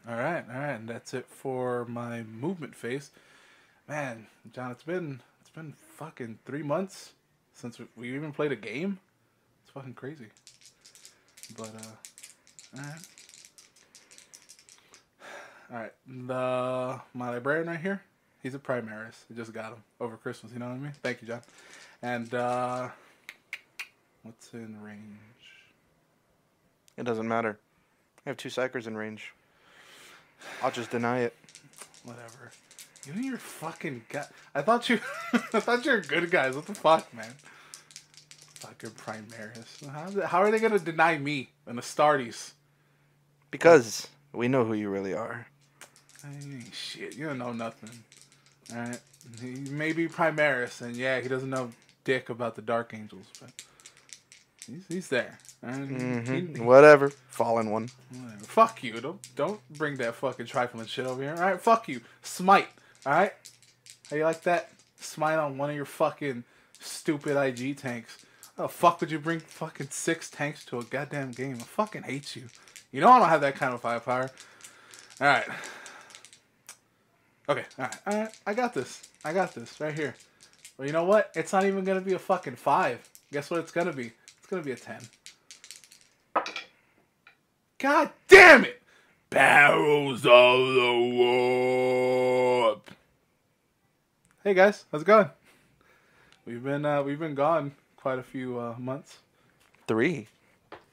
All right, and that's it for my movement phase. Man, John, it's been fucking 3 months since we even played a game. It's fucking crazy. But all right, all right. My librarian right here, he's a Primaris. I just got him over Christmas. You know what I mean? Thank you, John. And what's in range? It doesn't matter. I have 2 psychers in range. I'll just deny it. Whatever. You and your fucking guy. I thought you, I thought you were good guys. What the fuck, man? Fucking Primaris. How are they gonna deny me and the Astartes? Because we know who you really are. I ain't shit. You don't know nothing. All right. He may be Primaris, and yeah, he doesn't know dick about the Dark Angels, but he's there. Whatever. Fallen one. Whatever. Fuck you. Don't bring that fucking trifling shit over here. All right. Fuck you. Smite. All right. How you like that? Smite on one of your fucking stupid IG tanks. How the fuck would you bring fucking 6 tanks to a goddamn game? I fucking hate you. You know I don't have that kind of firepower. All right. Okay. All right. I got this. Right here. Well, you know what? It's not even going to be a fucking 5. Guess what it's going to be? It's going to be a 10. God damn it! Perils of the Warp. Hey guys, how's it going? We've been gone quite a few months. 3.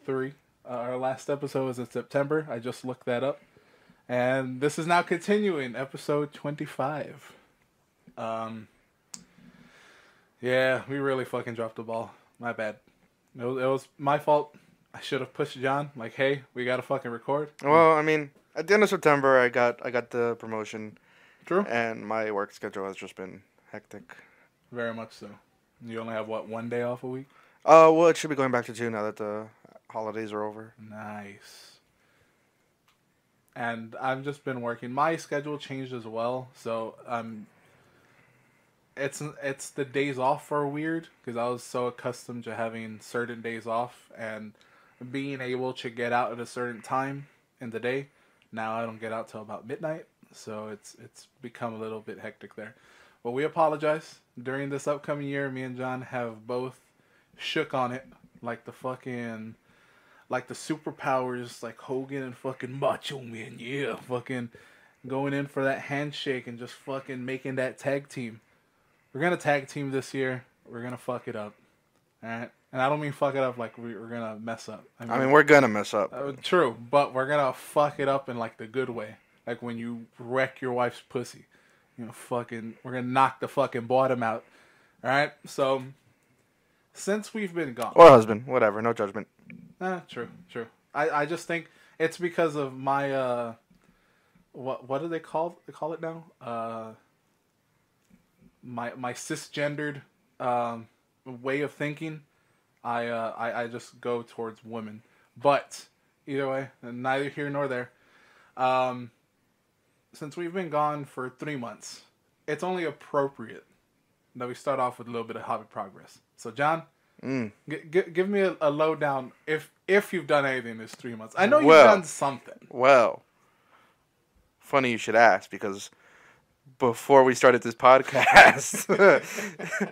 3. Our last episode was in September. I just looked that up, and this is now continuing, episode 25. Yeah, we really fucking dropped the ball. My bad. It was my fault. I should have pushed John. Like, hey, we gotta fucking record. Well, I mean, at the end of September, I got the promotion. True. And my work schedule has just been hectic. Very much so. You only have what, 1 day off a week? Well, it should be going back to 2 now that the holidays are over. Nice. And I've just been working. My schedule changed as well, so it's the days off are weird because I was so accustomed to having certain days off and being able to get out at a certain time in the day. Now I don't get out till about midnight, so it's become a little bit hectic there. But we apologize. During this upcoming year, me and John have both shook on it like the superpowers, like Hogan and fucking Macho Man. Yeah, fucking going in for that handshake and just fucking making that tag team. We're going to tag team this year. We're going to fuck it up. All right? And I don't mean fuck it up like we're going to mess up. I mean, we're going to mess up. True, but we're going to fuck it up in like the good way. Like when you wreck your wife's pussy. You know, fucking, we're going to knock the fucking bottom out. All right? So, since we've been gone. Or husband, whatever, no judgment. True. I just think it's because of my, what do they call it now? My cisgendered way of thinking, I just go towards women. But either way, neither here nor there. Since we've been gone for 3 months, it's only appropriate that we start off with a little bit of hobby progress. So, John, give me a lowdown if you've done anything in this 3 months. I know you've done something. Well, funny you should ask because before we started this podcast,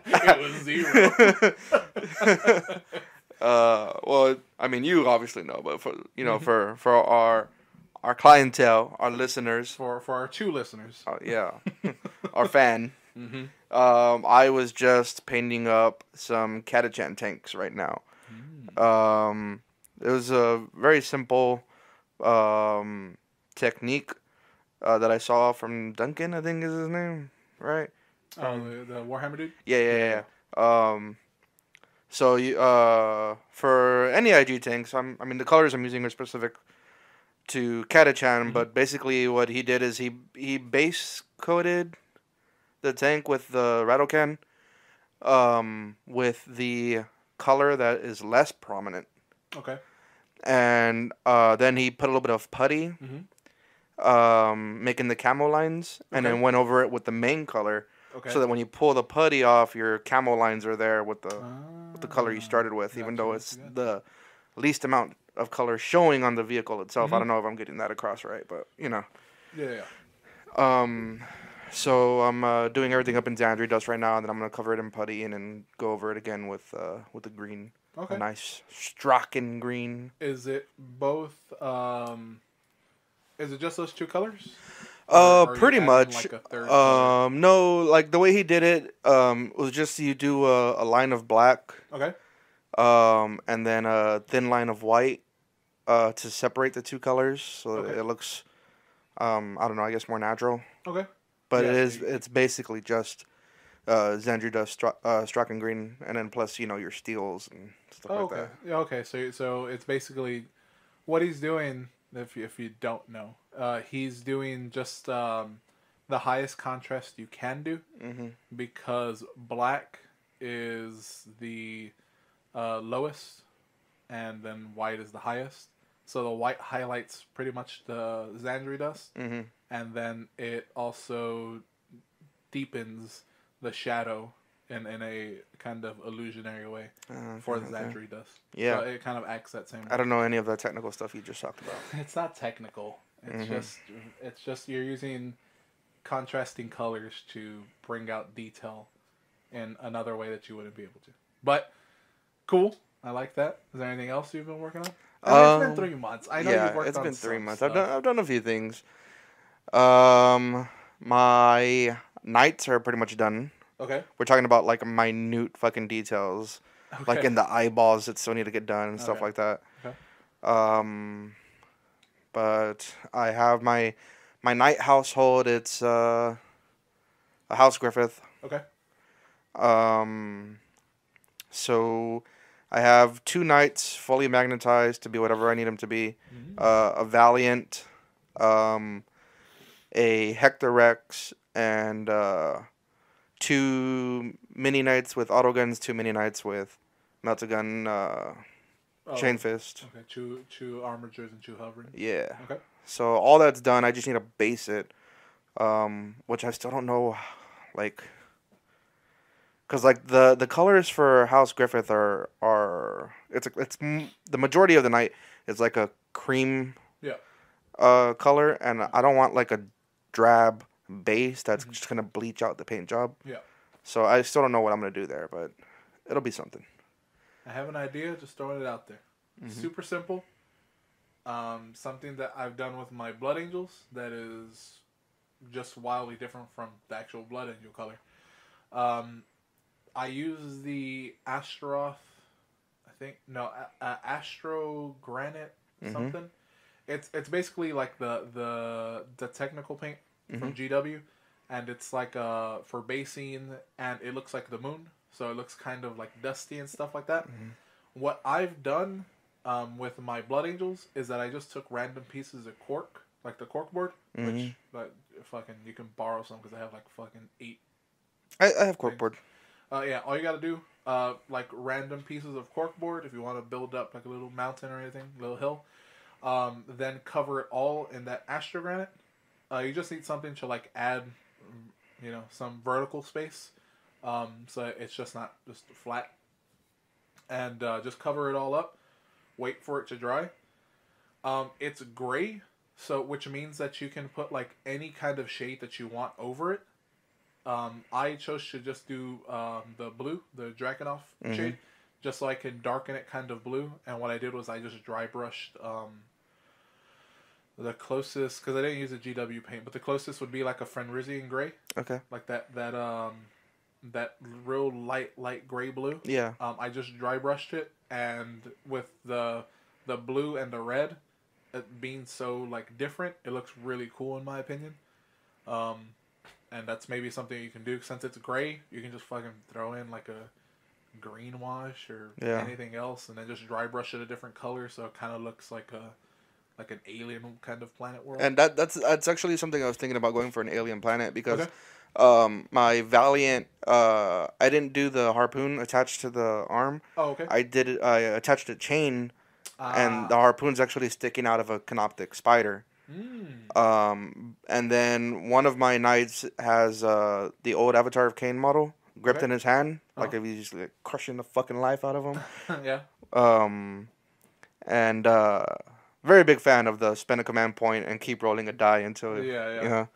it was 0. Well, I mean, you obviously know, but for our clientele, our listeners, for our 2 listeners, our fan, I was just painting up some Catachan tanks right now. It was a very simple technique that I saw from Duncan, I think is his name, right? Oh, the Warhammer dude? Yeah. So you for any IG tanks, I mean the colors I'm using are specific to Catachan, but basically what he did is he base coated the tank with the rattle can, with the color that is less prominent. Okay. And then he put a little bit of putty, making the camo lines, and then went over it with the main color, so that when you pull the putty off, your camo lines are there with the color you started with, even though it's the least amount of color showing on the vehicle itself. I Mhm. don't know if I'm getting that across right, but you know. Yeah. So I'm doing everything up in Xandri dust right now, and then I'm gonna cover it in putty and then go over it again with the green, a Okay. nice Strachan green. Is it both? Is it just those two colors, or are you Pretty adding much. like a third color? No, like the way he did it, was just you do a line of black, Okay. and then a thin line of white, to separate the two colors, so Okay. it looks, I don't know, I guess more natural. Okay. But Yeah. So it's basically just Xandri dust, Strachan green, and then plus your steels and stuff oh, like okay. that. Yeah. Okay. So it's basically what he's doing. If you don't know, he's doing just the highest contrast you can do, Hmm. because black is the lowest, and then white is the highest. So the white highlights pretty much the Xandri dust, Hmm. and then it also deepens the shadow in a kind of illusionary way for the Okay. Xandri dust. So Yeah. it kind of acts that same I way. don't know any of the technical stuff you just talked about. It's not technical. It's Hmm. just you're using contrasting colors to bring out detail in another way that you wouldn't be able to. But cool. I like that. Is there anything else you've been working on? I mean, it's been 3 months. I know you've Yeah, worked it's on been three some months. stuff. I've done a few things. My nights are pretty much done. Okay. We're talking about like minute fucking details, like Okay. in the eyeballs that still need to get done and stuff Okay. like that. Okay. Um, but I have my night household. It's a house Griffith. Okay. Um, so I have two knights fully magnetized to be whatever I need them to be. Mm-hmm. A Valiant, um, a Hector Rex, and two mini knights with autoguns, two mini knights with melta-gun, chain Oh. fist. Okay. Two armatures and two hovering. Yeah. Okay. So all that's done. I just need to base it, which I still don't know, like, because like the colors for House Griffith are the majority of the night is like a cream Yeah. color, and I don't want like a drab base that's Mhm. just gonna bleach out the paint job. Yeah. So I still don't know what I'm gonna do there, but it'll be something. I have an idea. Just throwing it out there. Super simple. Something that I've done with my Blood Angels that is just wildly different from the actual Blood Angel color. Um, I use the Astaroth. I think no, Astro Granite Mhm. something. It's basically like the technical paint from Mhm. GW, and it's like for basing, and it looks like the moon, so it looks kind of like dusty and stuff like that. Mhm. What I've done with my Blood Angels is that I just took random pieces of cork, like the cork board, Mhm. which like fucking you can borrow some because I have like fucking 8 I have things. corkboard. Yeah, all you gotta do, like random pieces of corkboard if you want to build up like a little mountain or anything, little hill. Then cover it all in that astrogranite. You just need something to like add, some vertical space, so it's just not just flat. And just cover it all up. Wait for it to dry. It's gray, so which means that you can put like any kind of shade that you want over it. I chose to just do the blue, the Drakenhof Mhm. shade, just so I can darken it kind of blue. And what I did was I just dry brushed the closest, because I didn't use a GW paint, but the closest would be like a Fenrisian gray, Okay. like that real light gray blue. Yeah. I just dry brushed it, and with the blue and the red, it being so like different, it looks really cool in my opinion. Um, and that's maybe something you can do since it's gray. You can just fucking throw in like a green wash or Yeah. anything else, and then just dry brush it a different color, so it kind of looks like an alien kind of planet world. And that's actually something I was thinking about going for an alien planet because Okay. my Valiant I didn't do the harpoon attached to the arm. Oh, okay. I attached a chain and the Ah. harpoon's actually sticking out of a canoptic spider. Mm. And then one of my knights has the old Avatar of Cain model gripped Okay. in his hand, like Uh-huh. if he's just like crushing the fucking life out of him. Yeah. Um, and very big fan of the spend a command point and keep rolling a die until Yeah, you yeah. know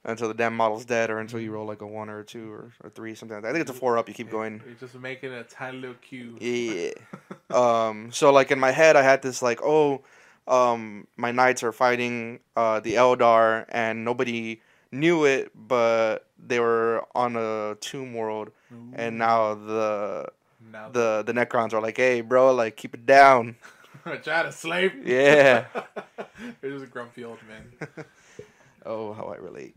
until the damn model's dead or until you Mhm. roll like a 1 or a 2 or 3 something like that. I think it's a 4 up. You keep Yeah, going. you're just making a tiny little cube. Yeah. So like in my head, I had this like, oh, my knights are fighting the Eldar, and nobody knew it, but they were on a tomb world, and now Ooh. Now the the Necrons are like, hey, bro, like keep it down. try to slave. Yeah. It was a grumpy old man. Oh, how I relate.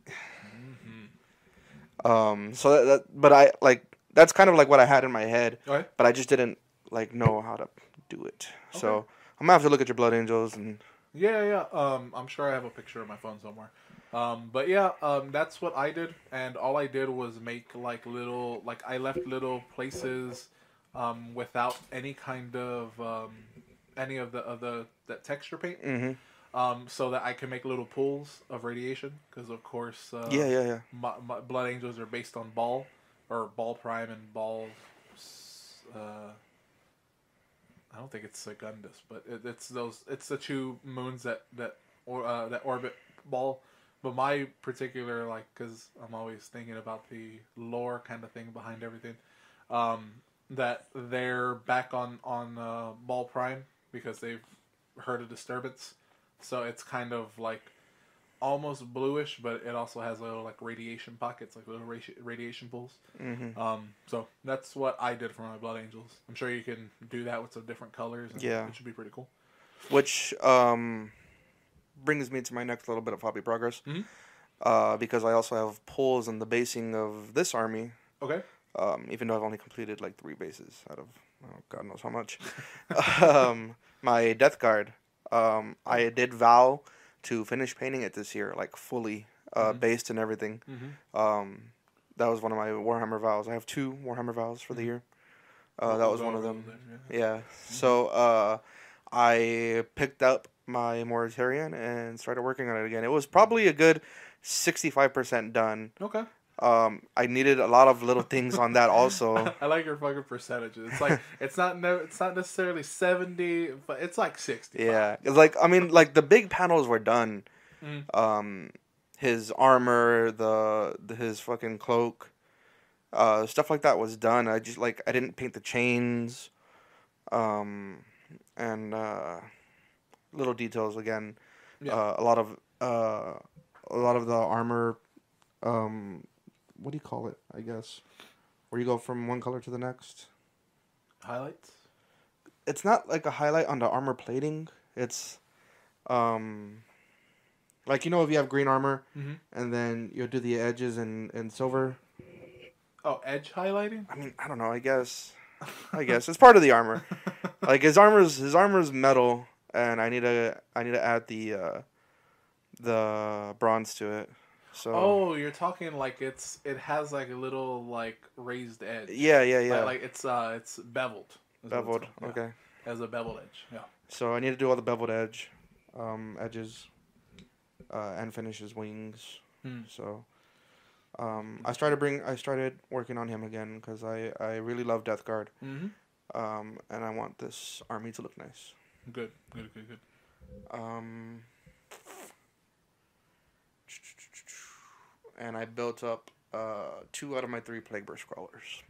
Hmm. So but I like that's kind of like what I had in my head, Okay. but I just didn't like know how to do it. Okay. So I'm gonna have to look at your Blood Angels and. Yeah, yeah. I'm sure I have a picture on my phone somewhere. But yeah, that's what I did, and all I did was make like little, like I left little places, without any kind of any of the that texture paint, Hmm. so that I can make little pools of radiation, because of course, Yeah, yeah, yeah. my Blood Angels are based on Ball, or Ball Prime and Ball. Uh, I don't think it's Secundus, but it's those. It's the two moons that orbit Ball. But my particular, like, because I'm always thinking about the lore kind of thing behind everything, um, that they're back on Ball Prime because they've heard a disturbance. So it's kind of like almost bluish, but it also has little like radiation pockets, like little radiation pools. Hmm. So that's what I did for my Blood Angels. I'm sure you can do that with some different colors, and Yeah. it should be pretty cool. Which brings me to my next little bit of hobby progress. Mm-hmm. Because I also have pulls in the basing of this army. Okay. Even though I've only completed like 3 bases out of God knows how much. My Death Guard. I did vow to finish painting it this year, like fully Mm-hmm. based and everything. Mm-hmm. That was one of my Warhammer vows. I have 2 Warhammer vows for the Mm-hmm. year. That We'll was go one of over those them. later. Yeah. Yeah. Mm-hmm. So I picked up my Moritarian and started working on it again. It was probably a good 65% done. Okay. I needed a lot of little things on that also. I like your fucking percentages. It's like it's not necessarily 70, but it's like 65. Yeah, it's like I mean, like the big panels were done. Mm. Um, his armor, his fucking cloak, stuff like that was done. I just like I didn't paint the chains, um, and little details again. Yeah. A lot of the armor. What do you call it? I guess where you go from one color to the next. Highlights. It's not like a highlight on the armor plating. It's um like if you have green armor Mm-hmm. and then you'll do the edges in silver. Oh, edge highlighting. I mean, I don't know. I guess it's part of the armor. Like his armor's metal, and I need to add the bronze to it. So Oh, you're talking like it has like a little like raised edge. yeah, yeah, yeah. Like it's beveled. Is what it's Beveled. called. Yeah. Okay. It has a beveled edge. Yeah. So I need to do all the beveled edges, and finish his wings. Hmm. So I started working on him again because I really love Death Guard. Mm-hmm. And I want this army to look nice. Good. Good. Good. Good. Um, and I built up 2 out of my 3 Plague Burst Crawlers.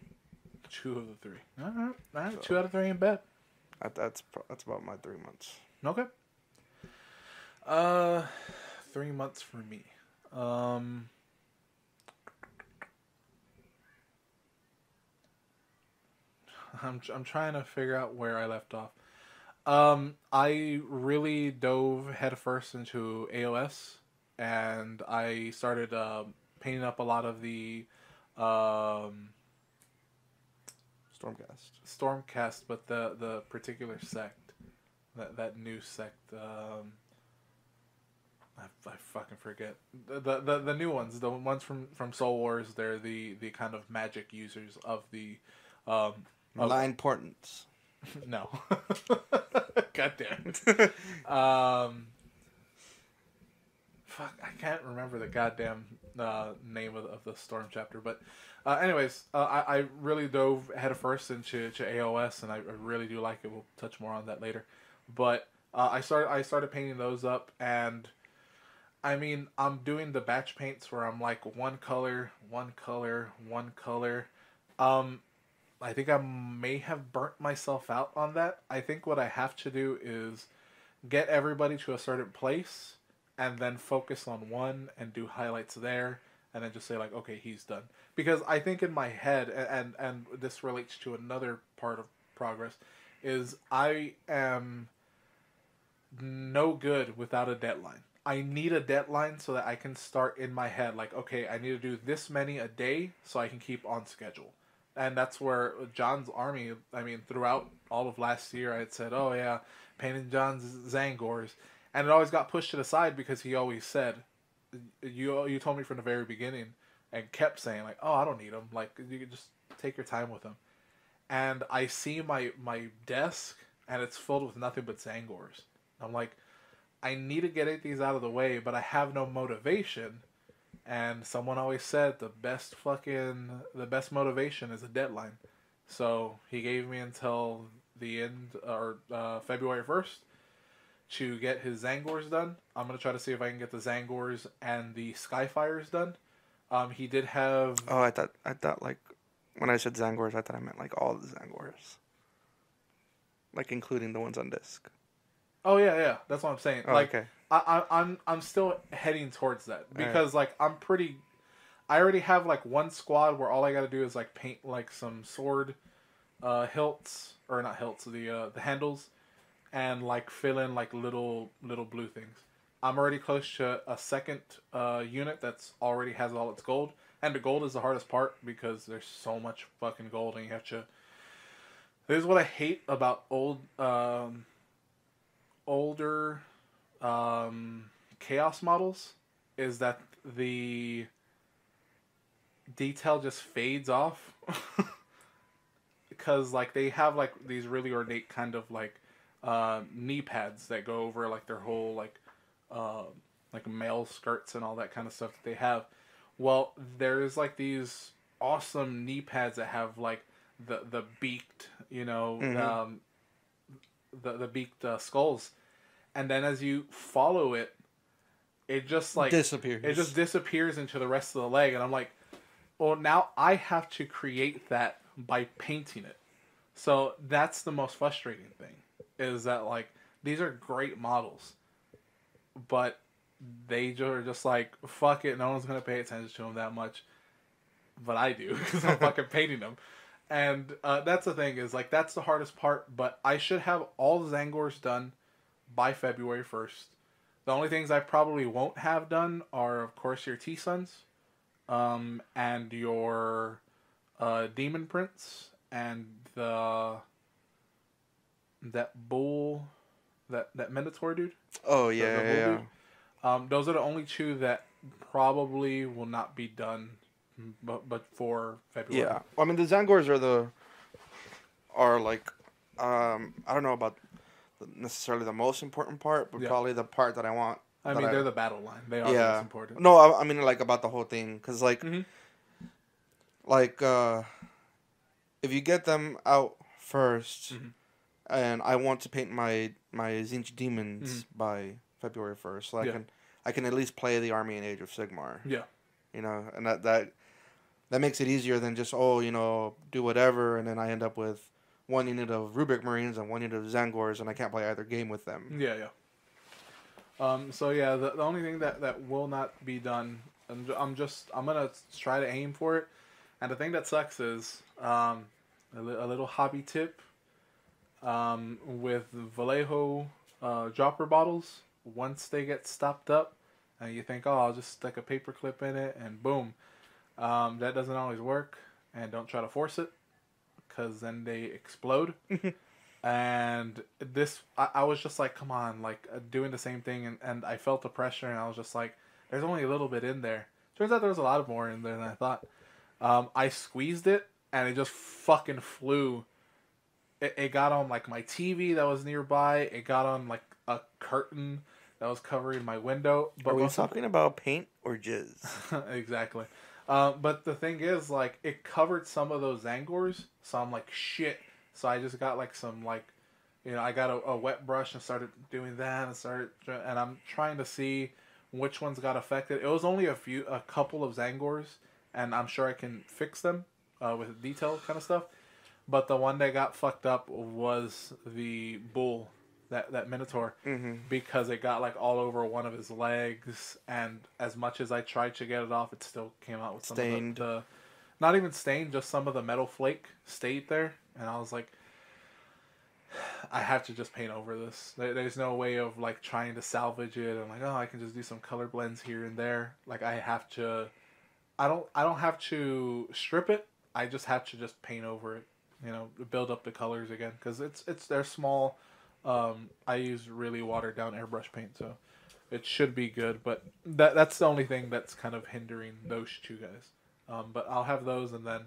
2 of the 3. All right. All right. So- 2 out of 3 in bed. That's about my 3 months. Okay. 3 months for me. I'm trying to figure out where I left off. I really dove headfirst into AOS, and I started painting up a lot of the Stormcast. Stormcast, but the particular sect, that new sect. I fucking forget the new ones. The ones from Soul Wars. They're the kind of magic users of the Malign Portents. no. God damn it. Fuck, I can't remember the goddamn name of the Storm chapter, but anyways, I really dove headfirst into AOS, and I really do like it. We'll touch more on that later. But I started painting those up, and I mean, I'm doing the batch paints where I'm like one color, one color, one color. Um, I think I may have burnt myself out on that. I think what I have to do is get everybody to a certain place and then focus on one and do highlights there and then just say like, okay, he's done. Because I think in my head, and this relates to another part of progress, is I am no good without a deadline. I need a deadline so that I can start in my head like, okay, I need to do this many a day so I can keep on schedule. And that's where John's army, I mean, throughout all of last year, I had said, oh yeah, painting John's Zangors. And it always got pushed to the side because he always said, you told me from the very beginning and kept saying like, oh, I don't need them. Like, you can just take your time with them. And I see my desk and it's filled with nothing but Zangors. I'm like, I need to get these out of the way, but I have no motivation. And someone always said the best motivation is a deadline. So he gave me until the end or February 1st to get his Zangors done. I'm gonna try to see if I can get the Zangors and the Skyfires done. He did have. Oh, I thought like when I said Zangors, I thought I meant like all the Zangors, like including the ones on disc. Oh yeah, that's what I'm saying. Oh, like okay. I'm still heading towards that because like I'm pretty. I already have like one squad where all I got to do is like paint like some sword hilts or not hilts the handles and like fill in like little blue things. I'm already close to a second unit that's already has all its gold, and the gold is the hardest part because there's so much fucking gold and you have to. This is what I hate about older chaos models is that the detail just fades off because like they have like these really ornate kind of like knee pads that go over like their whole uh, like male skirts and all that kind of stuff that they have. Well, there's like these awesome knee pads that have like the beaked, Mm-hmm. the beaked skulls, and then as you follow it, it just like Disappears. it just disappears into the rest of the leg, and I'm like, well, now I have to create that by painting it. So that's the most frustrating thing, is that like these are great models, but they are just like fuck it, no one's gonna pay attention to them that much, but I do because I'm fucking painting them. And that's the thing is like that's the hardest part. But I should have all the Zangors done by February 1st. The only things I probably won't have done are, of course, your T-Suns, and your Demon Prince, and that bull, that Minotaur dude. Oh The yeah, bull yeah. dude. Those are the only two that probably will not be done, but for February. Yeah. Well, I mean, the Zangors are like, I don't know about necessarily the most important part, but Yeah. probably the part that I want. I that mean, they're the battle line. They are the yeah. most important. No, I mean like about the whole thing, cause Mhm. like if you get them out 1st, Mhm. and I want to paint my Zinch demons Mhm. by February 1st, so Yeah. I can at least play the army in Age of Sigmar. Yeah. And that makes it easier than just do whatever, and then I end up with one unit of Rubik Marines and one unit of Zangors, and I can't play either game with them. Yeah, yeah. So yeah, the only thing that will not be done, I'm gonna try to aim for it, and the thing that sucks is a little hobby tip, with Vallejo dropper bottles. Once they get stopped up, and you think, oh, I'll just stick a paper clip in it, and boom, that doesn't always work, and don't try to force it, because then they explode. And I was just like, come on, like doing the same thing, and I felt the pressure, and I was just like, there's only a little bit in there. Turns out there was a lot more in there than I thought. I squeezed it, and it just fucking flew. It got on like my TV that was nearby. It got on like a curtain that was covering my window. But Are we talking about paint or jizz? exactly. But the thing is, like, it covered some of those Zangors, so I'm like, shit. So I just got like some like, I got a wet brush and started doing that and I'm trying to see which ones got affected. It was only a couple of Zangors, and I'm sure I can fix them with detail kind of stuff. But the one that got fucked up was the bull, that Minotaur, Mm-hmm. because it got like all over one of his legs, and as much as I tried to get it off, it still came out with some Stained. of the not even stained, just some of the metal flake stayed there, and I was like, I have to just paint over this. There's no way of like trying to salvage it and like, oh, I can just do some color blends here and there. Like I have to. I don't have to strip it. I just have to just paint over it. Build up the colors again because they're small. I use really watered down airbrush paint, so it should be good. But that's the only thing that's kind of hindering those two guys. But I'll have those, and then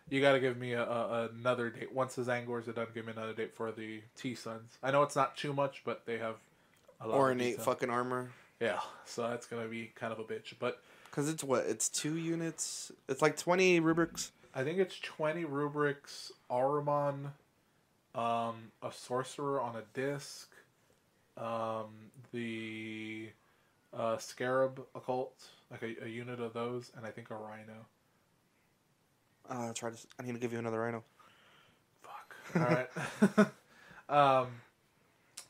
you got to give me another date. Once the Zangors are done, give me another date for the T-Suns. I know it's not too much, but they have a lot Ornate of detail. fucking armor. Yeah, so that's going to be kind of a bitch. But because it's what? It's 2 units? It's like 20 rubrics? I think it's 20 rubrics, Ahriman, a sorcerer on a disc, the Scarab occult, like a unit of those, and I think a rhino. I need to give you another rhino. Fuck. All right.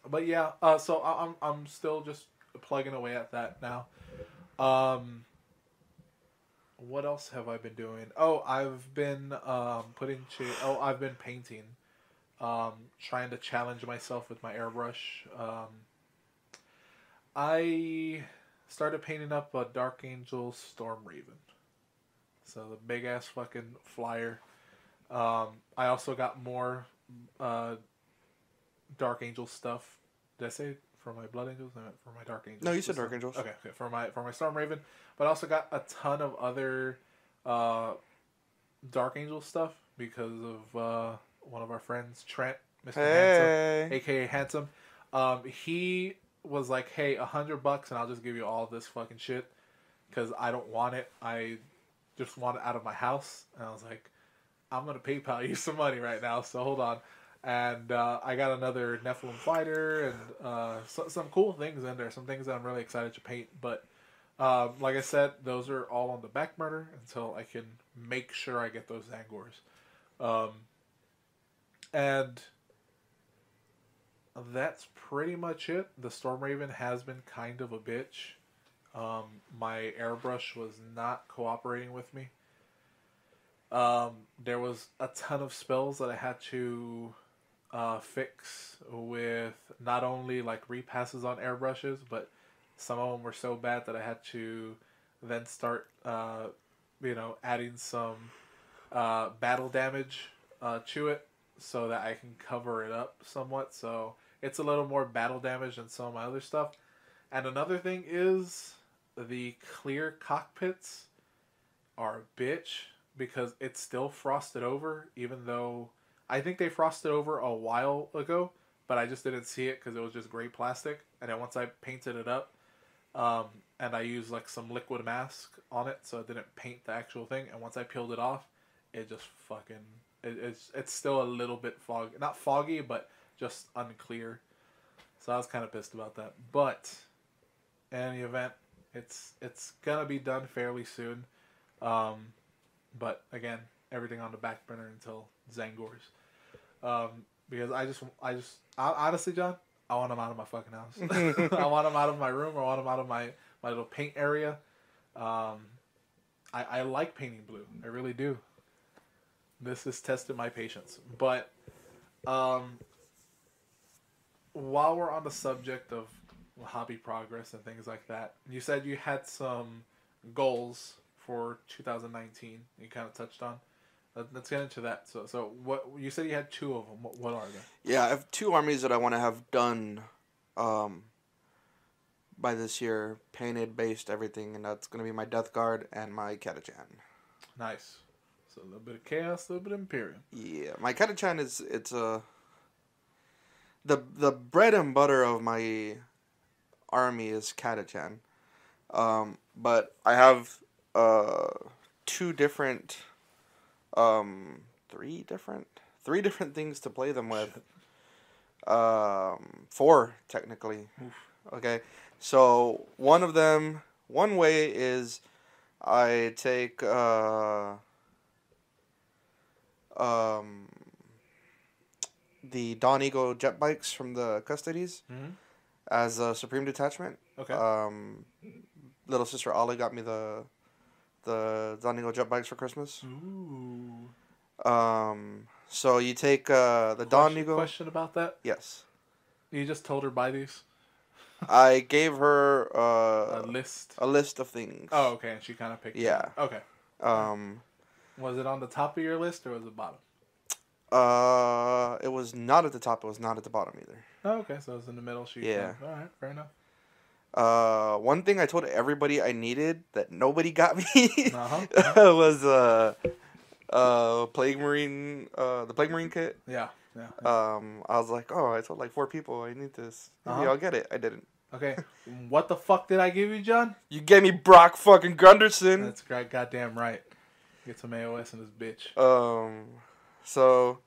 But yeah. So I'm still just plugging away at that now. What else have I been doing? Oh, I've been I've been painting. Trying to challenge myself with my airbrush. I started painting up a Dark Angel Storm Raven. So the big ass fucking flyer. I also got more Dark Angel stuff. Did I say for my Blood Angels? I meant for my Dark Angels. No, you said Dark Angels. Okay, for my Storm Raven, but I also got a ton of other Dark Angel stuff because of one of our friends, Trent, Mr. Handsome, aka Handsome. He was like, "Hey, $100, and I'll just give you all this fucking shit because I don't want it. I just want it out of my house." And I was like, "I'm gonna PayPal you some money right now, so hold on." And I got another Nephilim fighter and some cool things in there. Some things that I'm really excited to paint. But like I said, those are all on the back burner until I can make sure I get those Zangors. And that's pretty much it. The Storm Raven has been kind of a bitch. My airbrush was not cooperating with me. There was a ton of spells that I had to fix with not only like repasses on airbrushes, but some of them were so bad that I had to then start, adding some battle damage to it so that I can cover it up somewhat. So it's a little more battle damage than some of my other stuff. And another thing is the clear cockpits are a bitch because it's still frosted over, even though I think they frosted over a while ago, but I just didn't see it because it was just gray plastic. And then once I painted it up, and I used like some liquid mask on it, so it didn't paint the actual thing. And once I peeled it off, it just fucking it's still a little bit foggy, not foggy, but just unclear. So I was kind of pissed about that. But in any event, it's gonna be done fairly soon. But again, everything on the back burner until Zangors. Because honestly, John, I want them out of my fucking house. I want them out of my room. I want them out of my little paint area. I like painting blue. I really do. This has tested my patience. But while we're on the subject of hobby progress and things like that, you said you had some goals for 2019. You kind of touched on. Let's get into that. So what you said you had 2 of them. What are they? Yeah, I have 2 armies that I want to have done by this year, painted, based, everything, and that's going to be my Death Guard and my Catachan. Nice. So a little bit of Chaos, a little bit of Imperium. Yeah, my Catachan it's the bread and butter of my army is Catachan. But I have 2 different 3 different things to play them with. Four technically. Okay, so one way is I take um, the Dawn Eagle jet bikes from the custodies Mm-hmm. as a Supreme detachment. Okay. Little sister Ollie got me the Dawn Eagle jet bikes for Christmas. Ooh. So you take the Dawn Question, Eagle. question about that? Yes, You just told her buy these? I gave her A list? a list of things. Oh, okay. And she kind of picked it. Yeah. Okay. Was it on the top of your list or was it bottom? It was not at the top. It was not at the bottom either. Oh, okay. So it was in the middle. She Yeah. All right. Fair enough. One thing I told everybody I needed that nobody got me Uh-huh. was Plague Marine, the Plague Marine kit. Yeah. Yeah. I was like, oh, I told like 4 people I need this. Maybe Uh-huh. I'll get it. I didn't. Okay. What the fuck did I give you, John? You gave me Brock fucking Gunderson. That's great. Goddamn right. Get some AOS in this bitch. So,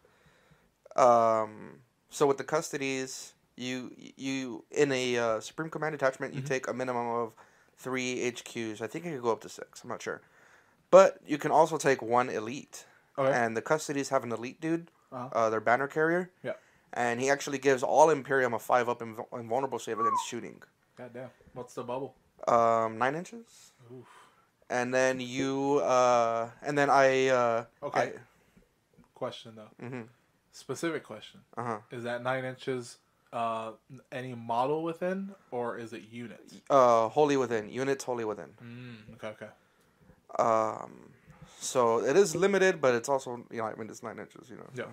so with the custodies, you in a Supreme Command attachment, you take a minimum of 3 HQs. I think it could go up to 6. I'm not sure, but you can also take 1 elite. Okay. And the custodies have an elite dude, Uh-huh. their banner carrier. Yeah. And he actually gives all Imperium a 5-up invulnerable save against shooting. Goddamn. What's the bubble? 9 inches. Oof. And then and then I. Okay. Question though. Mm-hmm. Specific question. Uh-huh. Is that 9 inches any model within or is it units? Wholly within. Units wholly within. Okay, okay. So it is limited, but it's also, I mean, it's 9 inches, Yeah.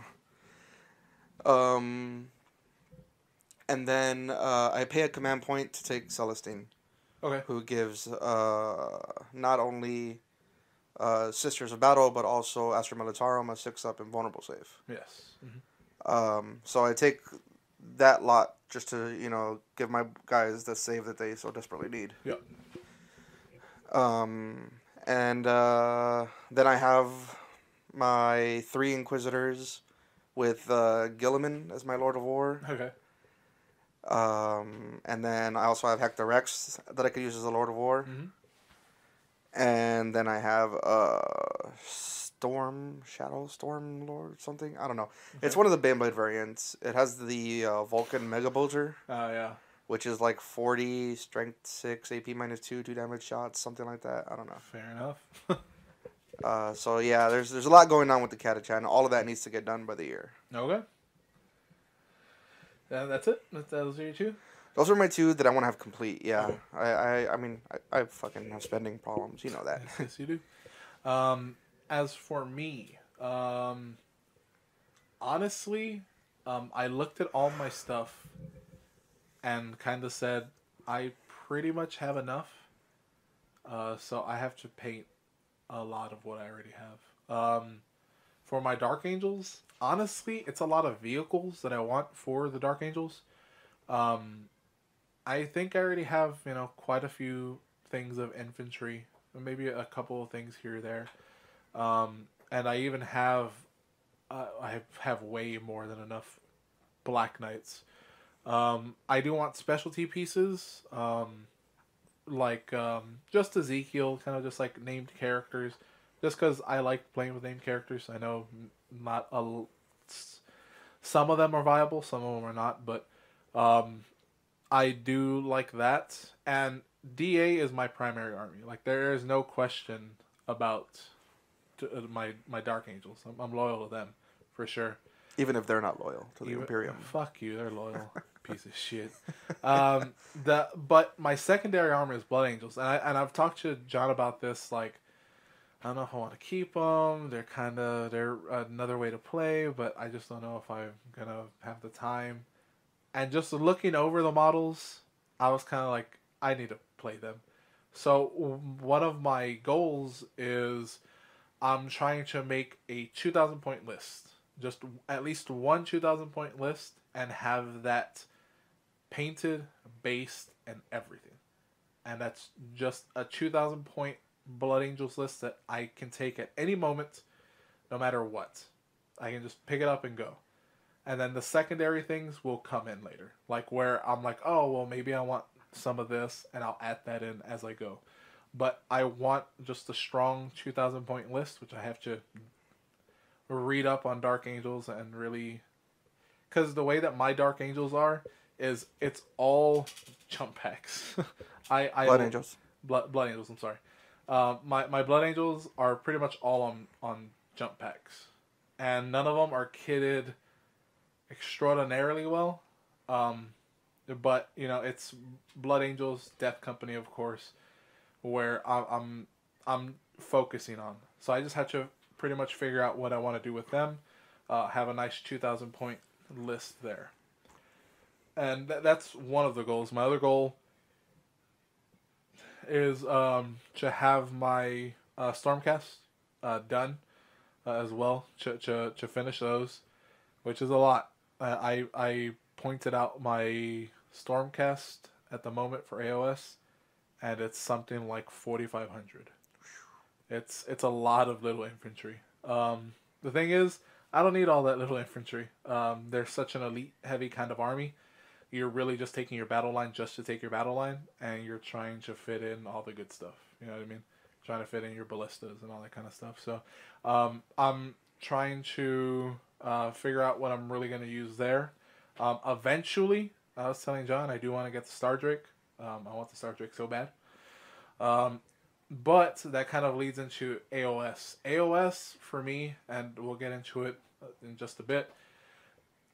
And then I pay a command point to take Celestine. Okay. Who gives not only Sisters of Battle, but also Astra Militarum a 6-up invulnerable save. Yes. So I take that lot just to, give my guys the save that they so desperately need. Yep. And then I have my 3 Inquisitors with Gilliman as my Lord of War. Okay. And then I also have Hector Rex that I could use as a Lord of War. Mm-hmm. And then I have Storm Lord, something. I don't know. Okay. It's one of the Baneblade variants. It has the Vulcan Mega Bulger. Oh, yeah. Which is like 40, strength 6, AP -2, 2 damage shots, something like that. I don't know. Fair enough. So yeah, there's a lot going on with the Catachan. All of that needs to get done by the year. Okay. That's it? Those are your 2? Those are my 2 that I want to have complete, yeah. I mean, I fucking have spending problems, you know that. Yes, you do. As for me, honestly, I looked at all my stuff and kind of said, I pretty much have enough. So I have to paint a lot of what I already have. For my Dark Angels, honestly, it's a lot of vehicles that I want for the Dark Angels. I think I already have, quite a few things of infantry, maybe a couple of things here or there. And I even have, I have way more than enough Black Knights. I do want specialty pieces, like just Ezekiel, kind of just like named characters, just because I like playing with named characters. I know some of them are viable, some of them are not, but I do like that. And DA is my primary army. Like, there is no question about my Dark Angels. I'm loyal to them, for sure. Even if they're not loyal to the Imperium. Fuck you, they're loyal. Piece of shit. But my secondary armor is Blood Angels, and I've talked to John about this. Like, I don't know if I want to keep them. They're another way to play, but I just don't know if I'm gonna have the time. And just looking over the models, I was kind of like, I need to play them. So one of my goals is I'm trying to make a 2,000 point list. Just at least one 2,000 point list and have that painted, based, and everything. And that's just a 2,000 point Blood Angels list that I can take at any moment, no matter what. I can just pick it up and go. and then the secondary things will come in later. Like where I'm like, oh well, maybe I want some of this, and I'll add that in as I go. But I want just a strong 2,000 point list, which I have to read up on Dark Angels and really, because the way that my Dark Angels are is it's all jump packs. I Blood Angels. Blood Angels. I'm sorry. My Blood Angels are pretty much all on jump packs, and none of them are kitted extraordinarily well. Um, but you know, it's Blood Angels, Death Company, of course, where I'm focusing on. So I just had to pretty much figure out what I want to do with them. Have a nice 2,000 point list there, and that's one of the goals. My other goal is to have my Stormcast done as well to finish those, which is a lot. I pointed out my Stormcast at the moment for AOS, and it's something like 4,500. It's a lot of little infantry. The thing is, I don't need all that little infantry. They're such an elite heavy kind of army. You're really just taking your battle line just to take your battle line, and you're trying to fit in all the good stuff. You know what I mean? Trying to fit in your ballistas and all that kind of stuff. So I'm trying to figure out what I'm really going to use there. Eventually, I was telling John I do want to get the Star Drake. I want the Star Drake so bad. But that kind of leads into AOS. AOS for me, and we'll get into it in just a bit.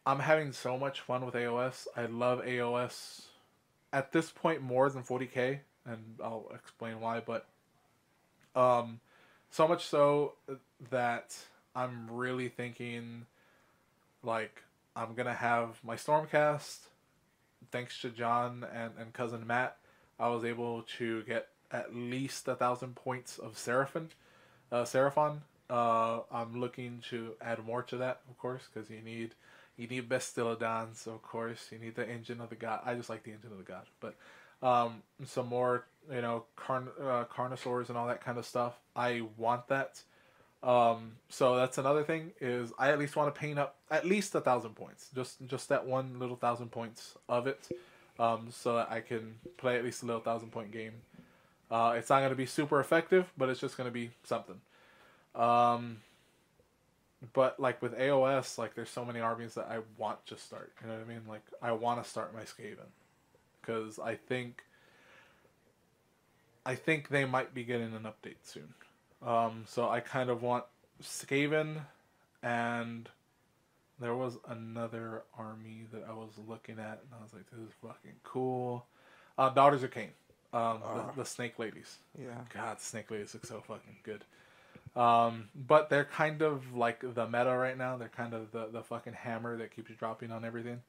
I'm having so much fun with AOS. I love AOS at this point more than 40k, and I'll explain why. But so much so that I'm really thinking like I'm gonna have my Stormcast. Thanks to John and cousin Matt, I was able to get at least 1,000 points of Seraphon. I'm looking to add more to that, of course, because you need Bastillodons, of course. You need the Engine of the God. I just like the Engine of the God, but some more, you know, Carnosaurs and all that kind of stuff. I want that. So that's another thing is I at least want to paint up at least 1,000 points, just that one little 1,000 points of it, so that I can play at least a little 1,000 point game. It's not going to be super effective, but it's just going to be something. But like with AOS, like there's so many armies that I want to start. You know what I mean? Like I want to start my Skaven because I think they might be getting an update soon. So I kind of want Skaven, and there was another army that I was looking at, and I was like, this is fucking cool. Daughters of Cain. The Snake Ladies. Yeah. God, Snake Ladies look so fucking good. But they're kind of like the meta right now. They're kind of the fucking hammer that keeps you dropping on everything.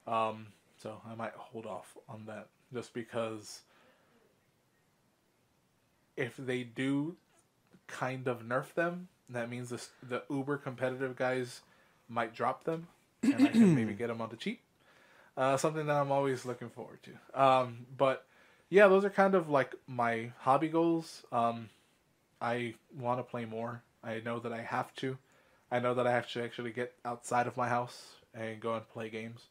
So I might hold off on that just because if they do kind of nerf them, that means the uber competitive guys might drop them, and I can maybe get them on the cheap. Something that I'm always looking forward to. But yeah, those are kind of like my hobby goals. I want to play more. I know that I have to. I know that I have to actually get outside of my house and go and play games,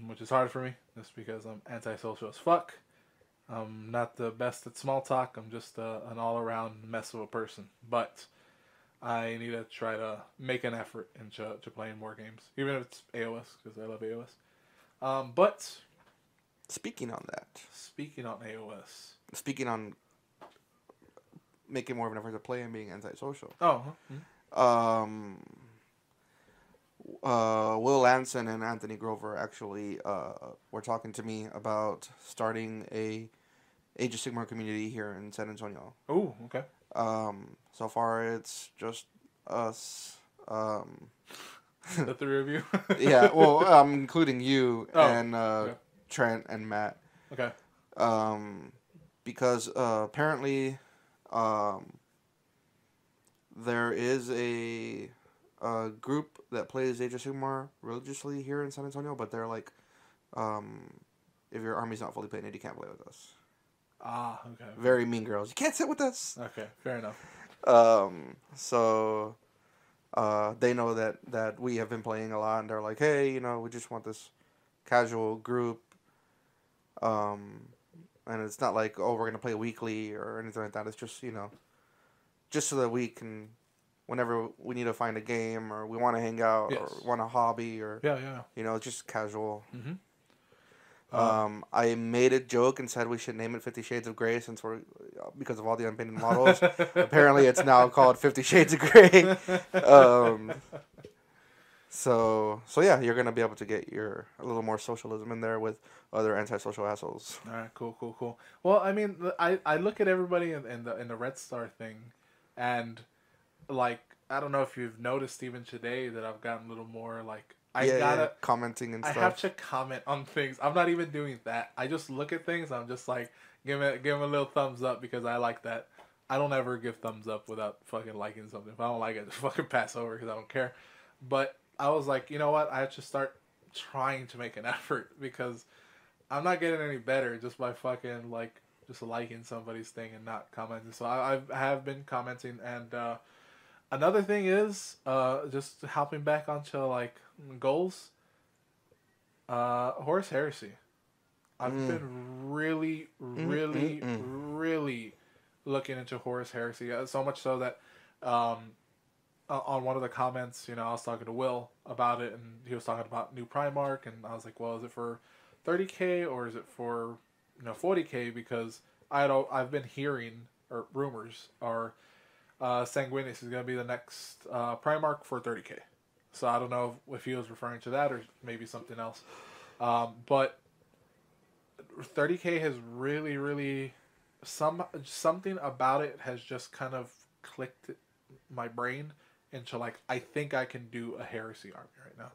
which is hard for me just because I'm antisocial as fuck. I'm not the best at small talk. I'm just an all-around mess of a person. But I need to try to make an effort into playing more games, even if it's AOS, because I love AOS. But speaking on AOS, speaking on making more of an effort to play and being antisocial. Oh. Will Lanson and Anthony Grover actually were talking to me about starting a Age of Sigmar community here in San Antonio. Oh, okay. So far it's just us. The three of you? Yeah, well, I'm including you and okay. Trent and Matt. Okay. Because apparently there is a group that plays Age of Sigmar religiously here in San Antonio, but they're like, if your army's not fully painted, you can't play with us. Ah, okay. Very mean girls. You can't sit with us. Okay, fair enough. So They know that we have been playing a lot, and they're like, hey, we just want this casual group. And it's not like, oh, we're gonna play weekly or anything like that. It's just just so that we can, whenever we need to find a game or we want to hang out or Yes. want a hobby or Yeah. just casual. Mm-hmm. I made a joke and said we should name it 50 Shades of Grey since we're because of all the unpainted models. Apparently, it's now called 50 Shades of Grey. Um, so yeah, you're gonna be able to get a little more socialism in there with other antisocial assholes. All right, cool. Well, I mean, I look at everybody in the Red Star thing, and like I don't know if you've noticed even today that I've gotten a little more like commenting and I stuff. have to comment on things. I'm not even doing that. I just look at things. I'm just like give him a little thumbs up because I like that. I don't ever give thumbs up without fucking liking something. If I don't like it, just fucking pass over because I don't care. But I was like, you know what? I have to start trying to make an effort because I'm not getting any better just by fucking like just liking somebody's thing and not commenting. So I have been commenting, and another thing is just hopping back onto like goals. Horse Heresy. I've been really looking into Horus Heresy. So much so that on one of the comments, I was talking to Will about it, and he was talking about new Primarch, and I was like, well, is it for 30K or is it for 40K? Because I've been hearing or rumors are Sanguinius is going to be the next Primarch for 30K. So I don't know if he was referring to that or maybe something else. But 30K has really something about it has just kind of clicked my brain into like I think I can do a heresy army right now.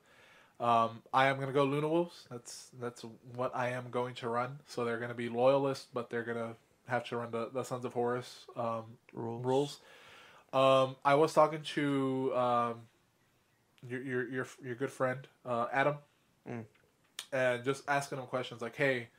I am gonna go Luna Wolves. That's what I am going to run. So they're gonna be loyalists, but they're gonna have to run the Sons of Horus rules. I was talking to your good friend Adam, and just asking him questions like, hey,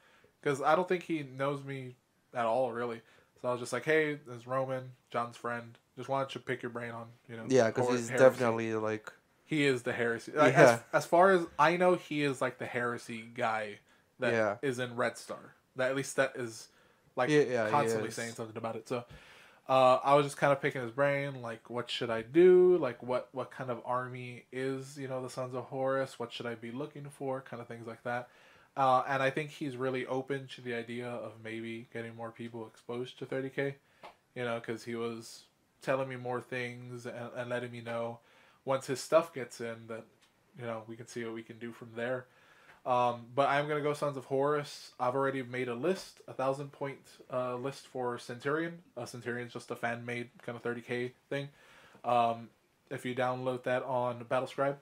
because I don't think he knows me at all really. So I was just like, hey, this is Roman, John's friend. Just wanted to pick your brain on Yeah, because he's heresy. definitely like He is the heresy. Like, yeah. as far as I know, he is like the heresy guy that is in Red Star. That at least that is like constantly saying something about it. So I was just kind of picking his brain, like what should I do? Like what kind of army is the Sons of Horus? What should I be looking for? Kind of things like that. And I think he's really open to the idea of maybe getting more people exposed to 30K. Because he was telling me more things and letting me know once his stuff gets in that we can see what we can do from there. But I'm gonna go Sons of Horus. I've already made a list, 1,000-point list for Centurion. Centurion's just a fan made kind of 30K thing. If you download that on Battlescribe,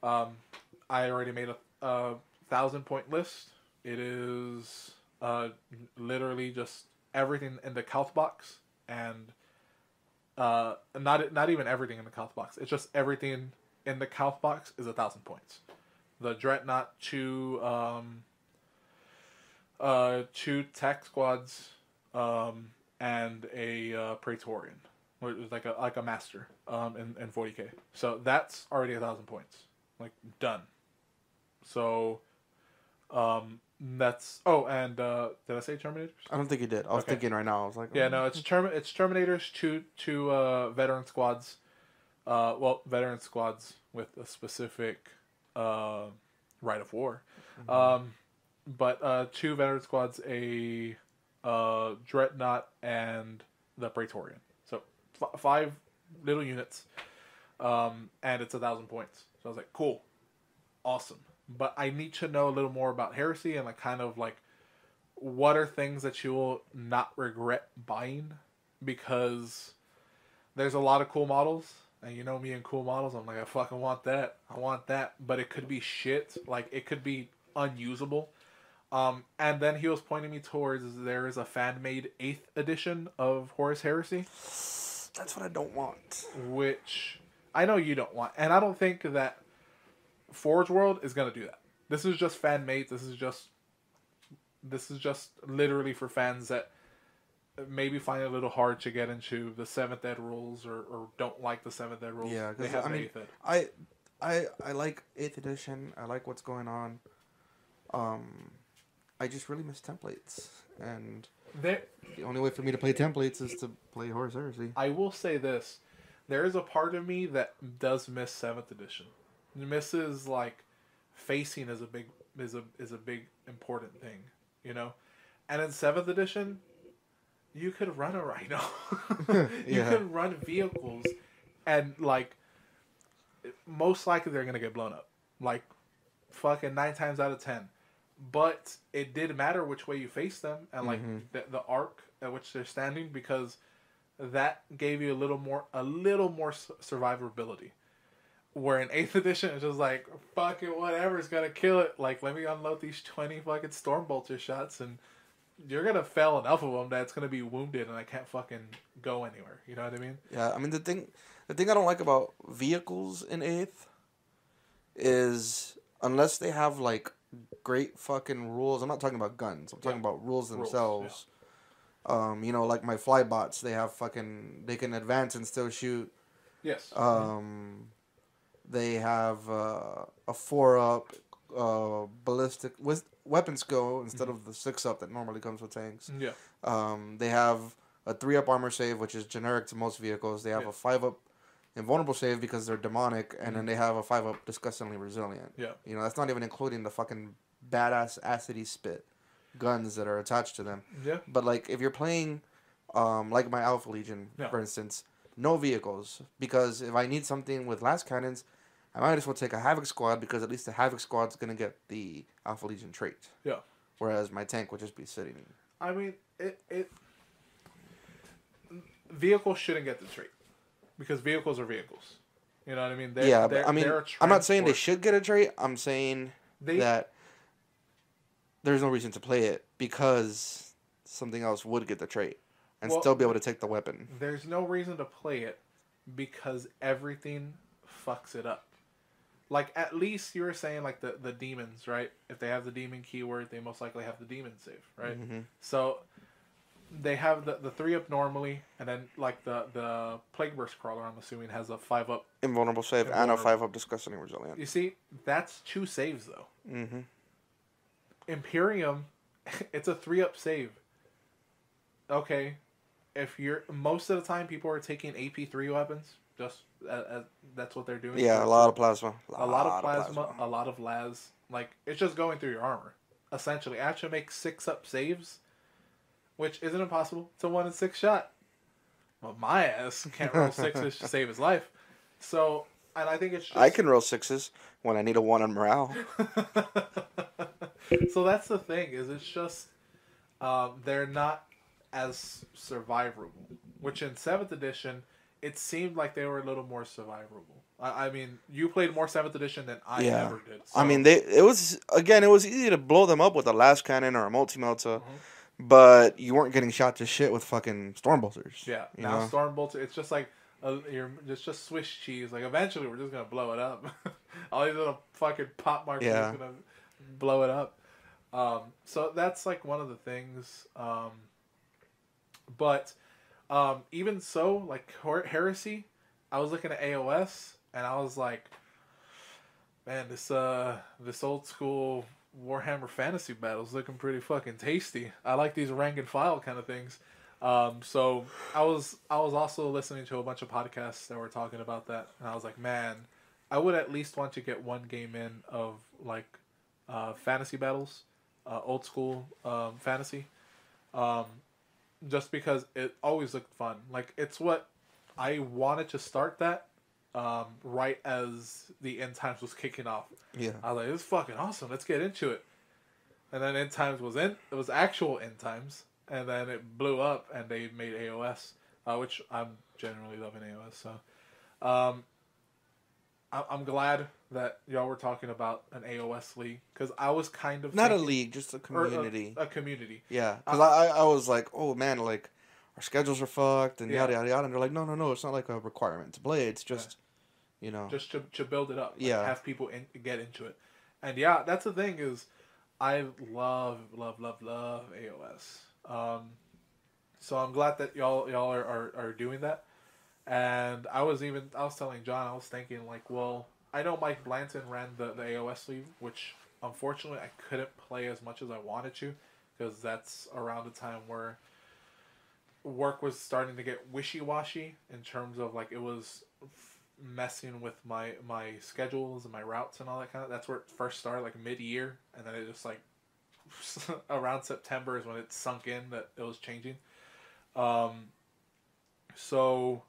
I already made a 1,000-point list. It is literally just everything in the Calth box and not even everything in the Calth box. It's just everything in the Calth box is 1,000 points. The Dreadnought, two tech squads, and a Praetorian, which is like a master, in 40K. So that's already 1,000 points, like done. So, that's and did I say Terminators? I don't think you did. I was thinking right now. I was like, yeah, no, it's Terminators, two veteran squads, veteran squads with a specific right of war. But two veteran squads, a Dreadnought, and the Praetorian. So 5 little units, and it's 1,000 points. So I was like, cool, awesome. But I need to know a little more about Heresy and like kind of like what are things that you will not regret buying, because there's a lot of cool models. And you know me and cool models, I'm like, I fucking want that. I want that. But it could be shit. Like, it could be unusable. And then he was pointing me towards there is a fan-made 8th edition of Horus Heresy. That's what I don't want. Which I know you don't want. And I don't think that Forge World is going to do that. This is just fan-made. This is just literally for fans that maybe find it a little hard to get into the 7th ed rules, or don't like the 7th ed rules. Yeah, They because have I the mean, 8th ed. I like 8th edition. I like what's going on. I just really miss templates, and There, the only way for me to play templates is to play Horus Heresy. I will say this: there is a part of me that does miss 7th edition. It misses like facing is a big important thing, you know. And in 7th edition, you could run a rhino. You Yeah. could run vehicles, and like most likely they're gonna get blown up. Like fucking 9 times out of 10. But it did matter which way you face them, and like the arc at which they're standing, because that gave you a little more survivability. Where in 8th edition it's just like fucking whatever's gonna kill it. Like let me unload these 20 fucking Stormbolter shots, and you're gonna fail enough of them that it's gonna be wounded, and I can't fucking go anywhere. You know what I mean? Yeah, I mean the thing I don't like about vehicles in 8th is unless they have like great fucking rules. I'm not talking about guns. I'm talking about rules themselves. You know, like my flybots, they can advance and still shoot. Yes. They have a 4-up ballistic with weapon skill instead of the 6-up that normally comes with tanks. Yeah. They have a 3-up armor save, which is generic to most vehicles. They have a 5-up invulnerable save because they're demonic, and then they have a 5-up disgustingly resilient. Yeah. You know, that's not even including the fucking badass acidy spit guns that are attached to them. Yeah. But like if you're playing like my Alpha Legion, for instance, no vehicles, because if I need something with last cannons, I might as well take a Havoc Squad, because at least the Havoc Squad's gonna get the Alpha Legion trait. Yeah. Whereas my tank would just be sitting. I mean, it vehicles shouldn't get the trait, because vehicles are vehicles. You know what I mean? But I mean, I'm not saying they should get a trait. I'm saying that there's no reason to play it because something else would get the trait and still be able to take the weapon. There's no reason to play it because everything fucks it up. Like, at least you were saying, like, the demons, right? If they have the demon keyword, they most likely have the demon save, right? Mm-hmm. So they have the 3-up normally, and then, like, the Plague Burst Crawler, I'm assuming, has a 5-up invulnerable save and a 5-up disgustingly resilient. You see, that's 2 saves, though. Mm-hmm. Imperium, it's a 3-up save. Okay, if you're most of the time people are taking AP3 weapons, just that's what they're doing. Yeah, a lot of plasma. A lot of plasma, a lot of las. Like, it's just going through your armor. Essentially, I actually make 6-up saves, which isn't impossible. It's a 1 in 6 shot. Well, my ass can't roll 6s to save his life. So, and I think it's just... I can roll 6s when I need a 1 on morale. So that's the thing, is it's just they're not as survivable. Which in 7th edition, it seemed like they were a little more survivable. I mean, you played more 7th edition than I ever did. So. I mean, it was easy to blow them up with a last cannon or a multi-melta, but you weren't getting shot to shit with fucking Stormbolters. Yeah, now Stormbolter, it's just like, it's just Swiss cheese. Like, eventually we're just going to blow it up. All these little fucking pop markers are going to blow it up. So that's like one of the things. But even so, like Heresy, I was looking at AOS and I was like, man, this old school Warhammer Fantasy battle is looking pretty fucking tasty. I like these rank and file kind of things. So I was also listening to a bunch of podcasts that were talking about that, and I was like, man, I would at least want to get one game in of like fantasy battles, old school fantasy, just because it always looked fun. Like, it's what I wanted to start that right as the End Times was kicking off. Yeah, I was like, this is fucking awesome. Let's get into it. And then End Times it was actual End Times. And then it blew up, and they made AOS, which I'm generally loving AOS. So, I'm glad that y'all were talking about an AOS league, because I was kind of not a league, just a community. A community. Yeah, because I was like, oh man, like our schedules are fucked and yada yada yada, and they're like, no, it's not like a requirement to play. It's just, just to build it up. Like, have people get into it, and yeah, that's the thing is, I love AOS. So I'm glad that y'all are doing that. And I was telling John, I was thinking like, well, I know Mike Blanton ran the AOS League, which unfortunately I couldn't play as much as I wanted to, because that's around the time where work was starting to get wishy washy in terms of like it was messing with my schedules and my routes and all that kind of. That's where it first started, like mid year, and then it just like around September is when it sunk in that it was changing. Um, so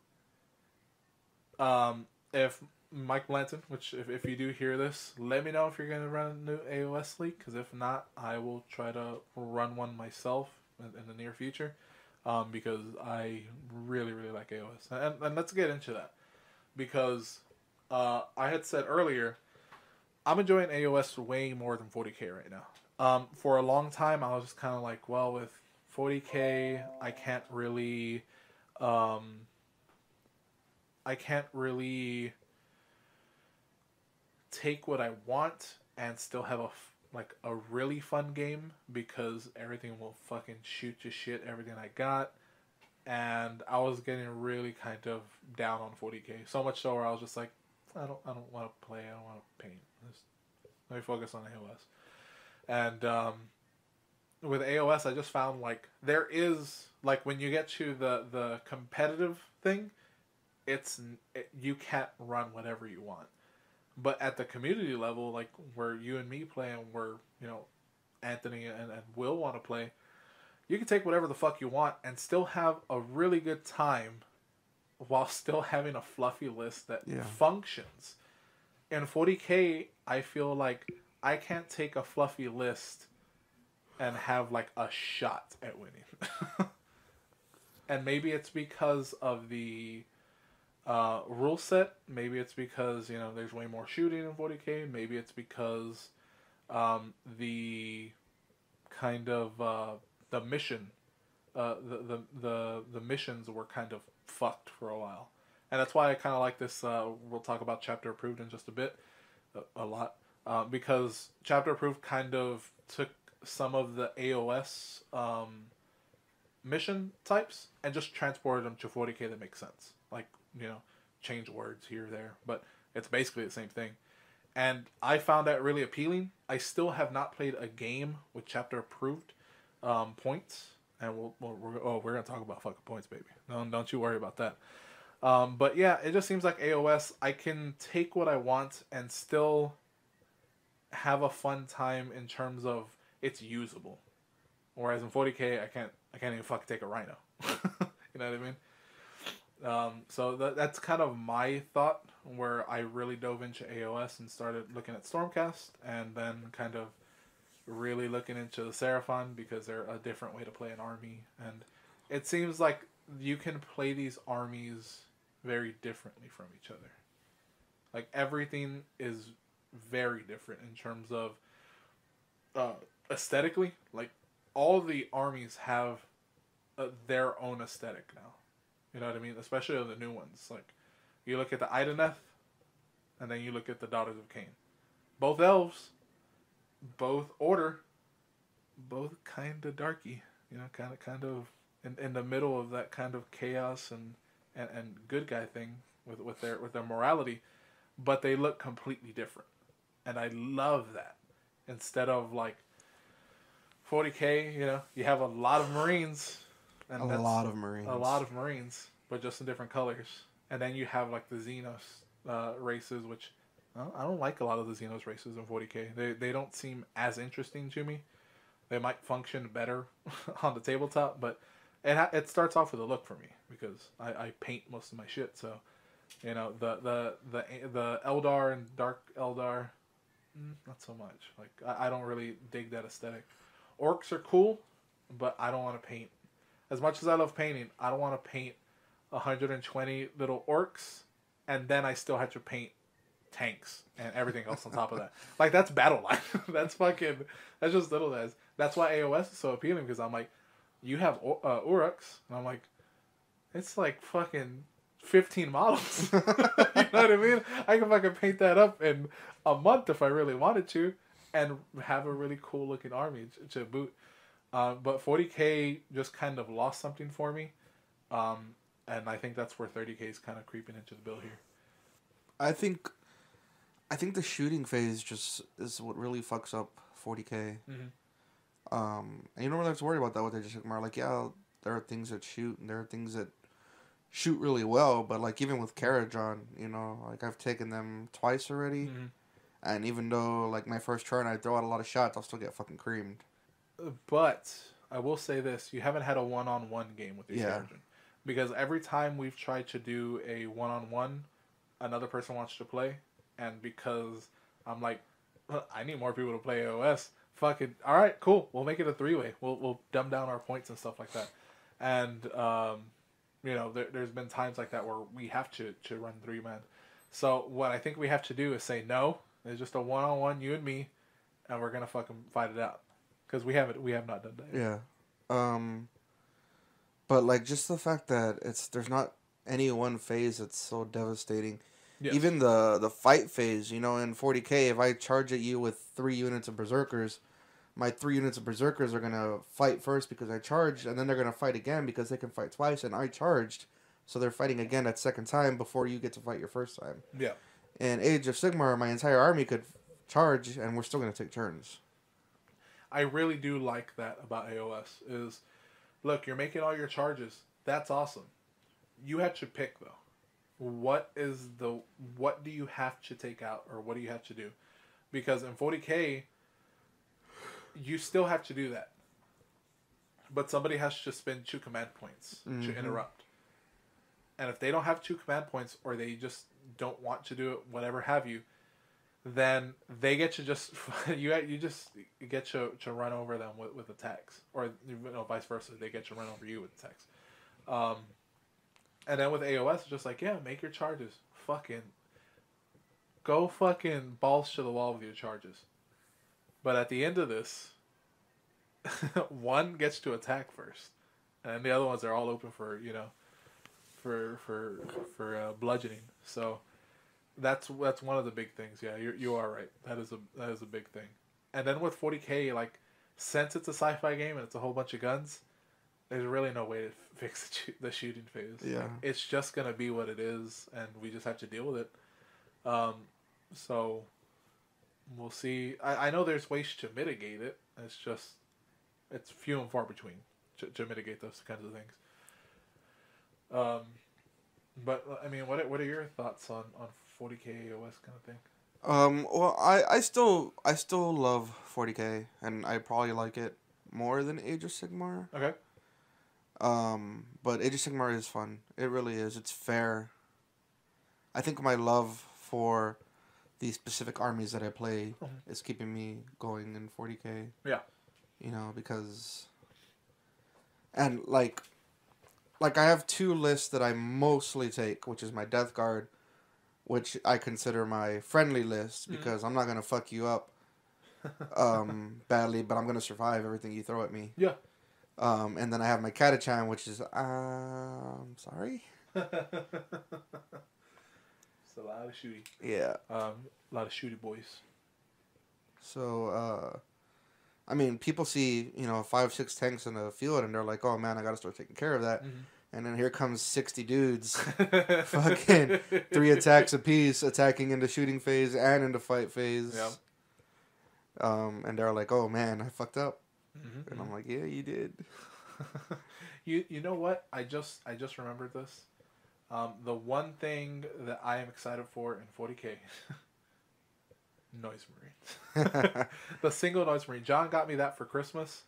if Mike Blanton, which if you do hear this, let me know if you're gonna run a new AOS league. Because if not, I will try to run one myself in the near future. Because I really like AOS, and let's get into that because I had said earlier I'm enjoying AOS way more than 40k right now. For a long time, I was just kind of like, well, with 40k, um, I can't really take what I want and still have like a really fun game because everything will fucking shoot to shit everything I got. And I was getting really kind of down on 40k, so much so where I was just like, I don't want to play, I don't want to paint. Let me focus on AOS. And with AOS, I just found like there is like when you get to the competitive thing, you can't run whatever you want. But at the community level, like where you and me play and where Anthony and Will want to play, you can take whatever the fuck you want and still have a really good time while still having a fluffy list that functions. In 40k, I feel like I can't take a fluffy list and have like a shot at winning. And maybe it's because of the rule set. Maybe it's because there's way more shooting in 40k. Maybe it's because the kind of the mission, the missions were kind of fucked for a while, and that's why I kind of like this. We'll talk about chapter approved in just a bit, a lot, because chapter approved kind of took some of the AOS mission types and just transported them to 40k that makes sense. Like change words here or there, but it's basically the same thing. And I found that really appealing. I still have not played a game with chapter approved points, and we're gonna talk about fucking points, baby. Don't you worry about that. But yeah, it just seems like AOS. I can take what I want and still have a fun time in terms of it's usable. Whereas in 40k, I can't even fucking take a rhino. You know what I mean? So that's kind of my thought where I really dove into AOS and started looking at Stormcast, and then kind of really looking into the Seraphon because they're a different way to play an army, and it seems like you can play these armies very differently from each other. Like everything is very different in terms of aesthetically. Like all the armies have their own aesthetic now. You know what I mean? Especially of the new ones. Like, you look at the Ideneth, and then you look at the Daughters of Cain. Both elves, both order, both kind of darky. Kind of in the middle of that kind of chaos and good guy thing with their morality, but they look completely different, and I love that. Instead of like 40k, you have a lot of Marines. And a lot of Marines, but just in different colors. And then you have like the Xenos races, which I don't like a lot of the Xenos races in 40k. They don't seem as interesting to me. They might function better on the tabletop, but it starts off with a look for me because I paint most of my shit. So the Eldar and Dark Eldar, not so much. Like I don't really dig that aesthetic. Orcs are cool, but I don't want to paint. As much as I love painting, I don't want to paint 120 little orcs, and then I still have to paint tanks and everything else on top of that. Like, that's battle line. That's just little as. That's why AOS is so appealing, because I'm like, you have Uruks, and I'm like, it's like fucking 15 models. You know what I mean? I can fucking paint that up in a month if I really wanted to, and have a really cool looking army to boot. But 40K just kind of lost something for me. And I think that's where 30K is kind of creeping into the bill here. I think the shooting phase just is what really fucks up 40K. Mm-hmm. And you don't really have to worry about that with Age of Sigmar. Like, yeah, there are things that shoot, and there are things that shoot really well, but, like, even with Karajan, you know, like, I've taken them twice already, and even though, like, my first turn I throw out a lot of shots, I'll still get fucking creamed. But I will say this, you haven't had a one-on-one game with your Karajan. Because every time we've tried to do a one-on-one, another person wants to play, and because I'm like, I need more people to play AOS, fucking, alright, cool, we'll make it a three-way. We'll dumb down our points and stuff like that. And, you know, there's been times like that where we have to run three-man. So what I think we have to do is say, no, it's just a one-on-one, you and me, and we're going to fucking fight it out. Because we have not done that yet. Yeah. But, like, just the fact that there's not any one phase that's so devastating. Yes. Even the fight phase, you know, in 40K, if I charge at you with 3 units of Berserkers, my 3 units of Berserkers are going to fight first because I charged, and then they're going to fight again because they can fight twice, and I charged, so they're fighting again that second time before you get to fight your first time. Yeah. In Age of Sigmar, my entire army could charge, and we're still going to take turns. I really do like that about AOS, is, look, you're making all your charges. That's awesome. You have to pick, though. What do you have to take out, or what do you have to do? Because in 40K, you still have to do that. But somebody has to spend 2 command points to interrupt. And if they don't have 2 command points, or they just don't want to do it, whatever have you, then they get to just you just get to run over them with attacks, or you know, vice versa. They get to run over you with attacks. And then with AOS, it's just like, yeah, make your charges. Go fucking balls to the wall with your charges. But at the end of this, one gets to attack first, and the other ones are all open for, you know, for bludgeoning. So that's one of the big things. Yeah, you are right. That is a big thing. And then with 40K, like, since it's a sci-fi game and it's a whole bunch of guns, there's really no way to fix the shooting phase. Yeah, like, it's just gonna be what it is, and we just have to deal with it. So we'll see. I know there's ways to mitigate it. It's few and far between to mitigate those kinds of things. But I mean, what are your thoughts on 40K AOS kind of thing? Well, I still love 40K, and I probably like it more than Age of Sigmar. Okay. But Age of Sigmar is fun. It really is. It's fair. I think my love for the specific armies that I play is keeping me going in 40K. Yeah. You know, because... And, like I have 2 lists that I mostly take, which is my Death Guard, which I consider my friendly list, because I'm not going to fuck you up badly, but I'm going to survive everything you throw at me. Yeah. And then I have my Katachan, which is, I'm sorry? It's a lot of shooty. Yeah. A lot of shooty boys. So, I mean, people see, 5-6 tanks in the field, and they're like, oh man, I gotta start taking care of that. And then here comes 60 dudes, fucking 3 attacks apiece, attacking in the shooting phase and in the fight phase. Yep. And they're like, oh man, I fucked up. And I'm like, yeah, you did. You know what? I just remembered this. The one thing that I am excited for in 40K, Noise Marine. The single Noise Marine. John got me that for Christmas.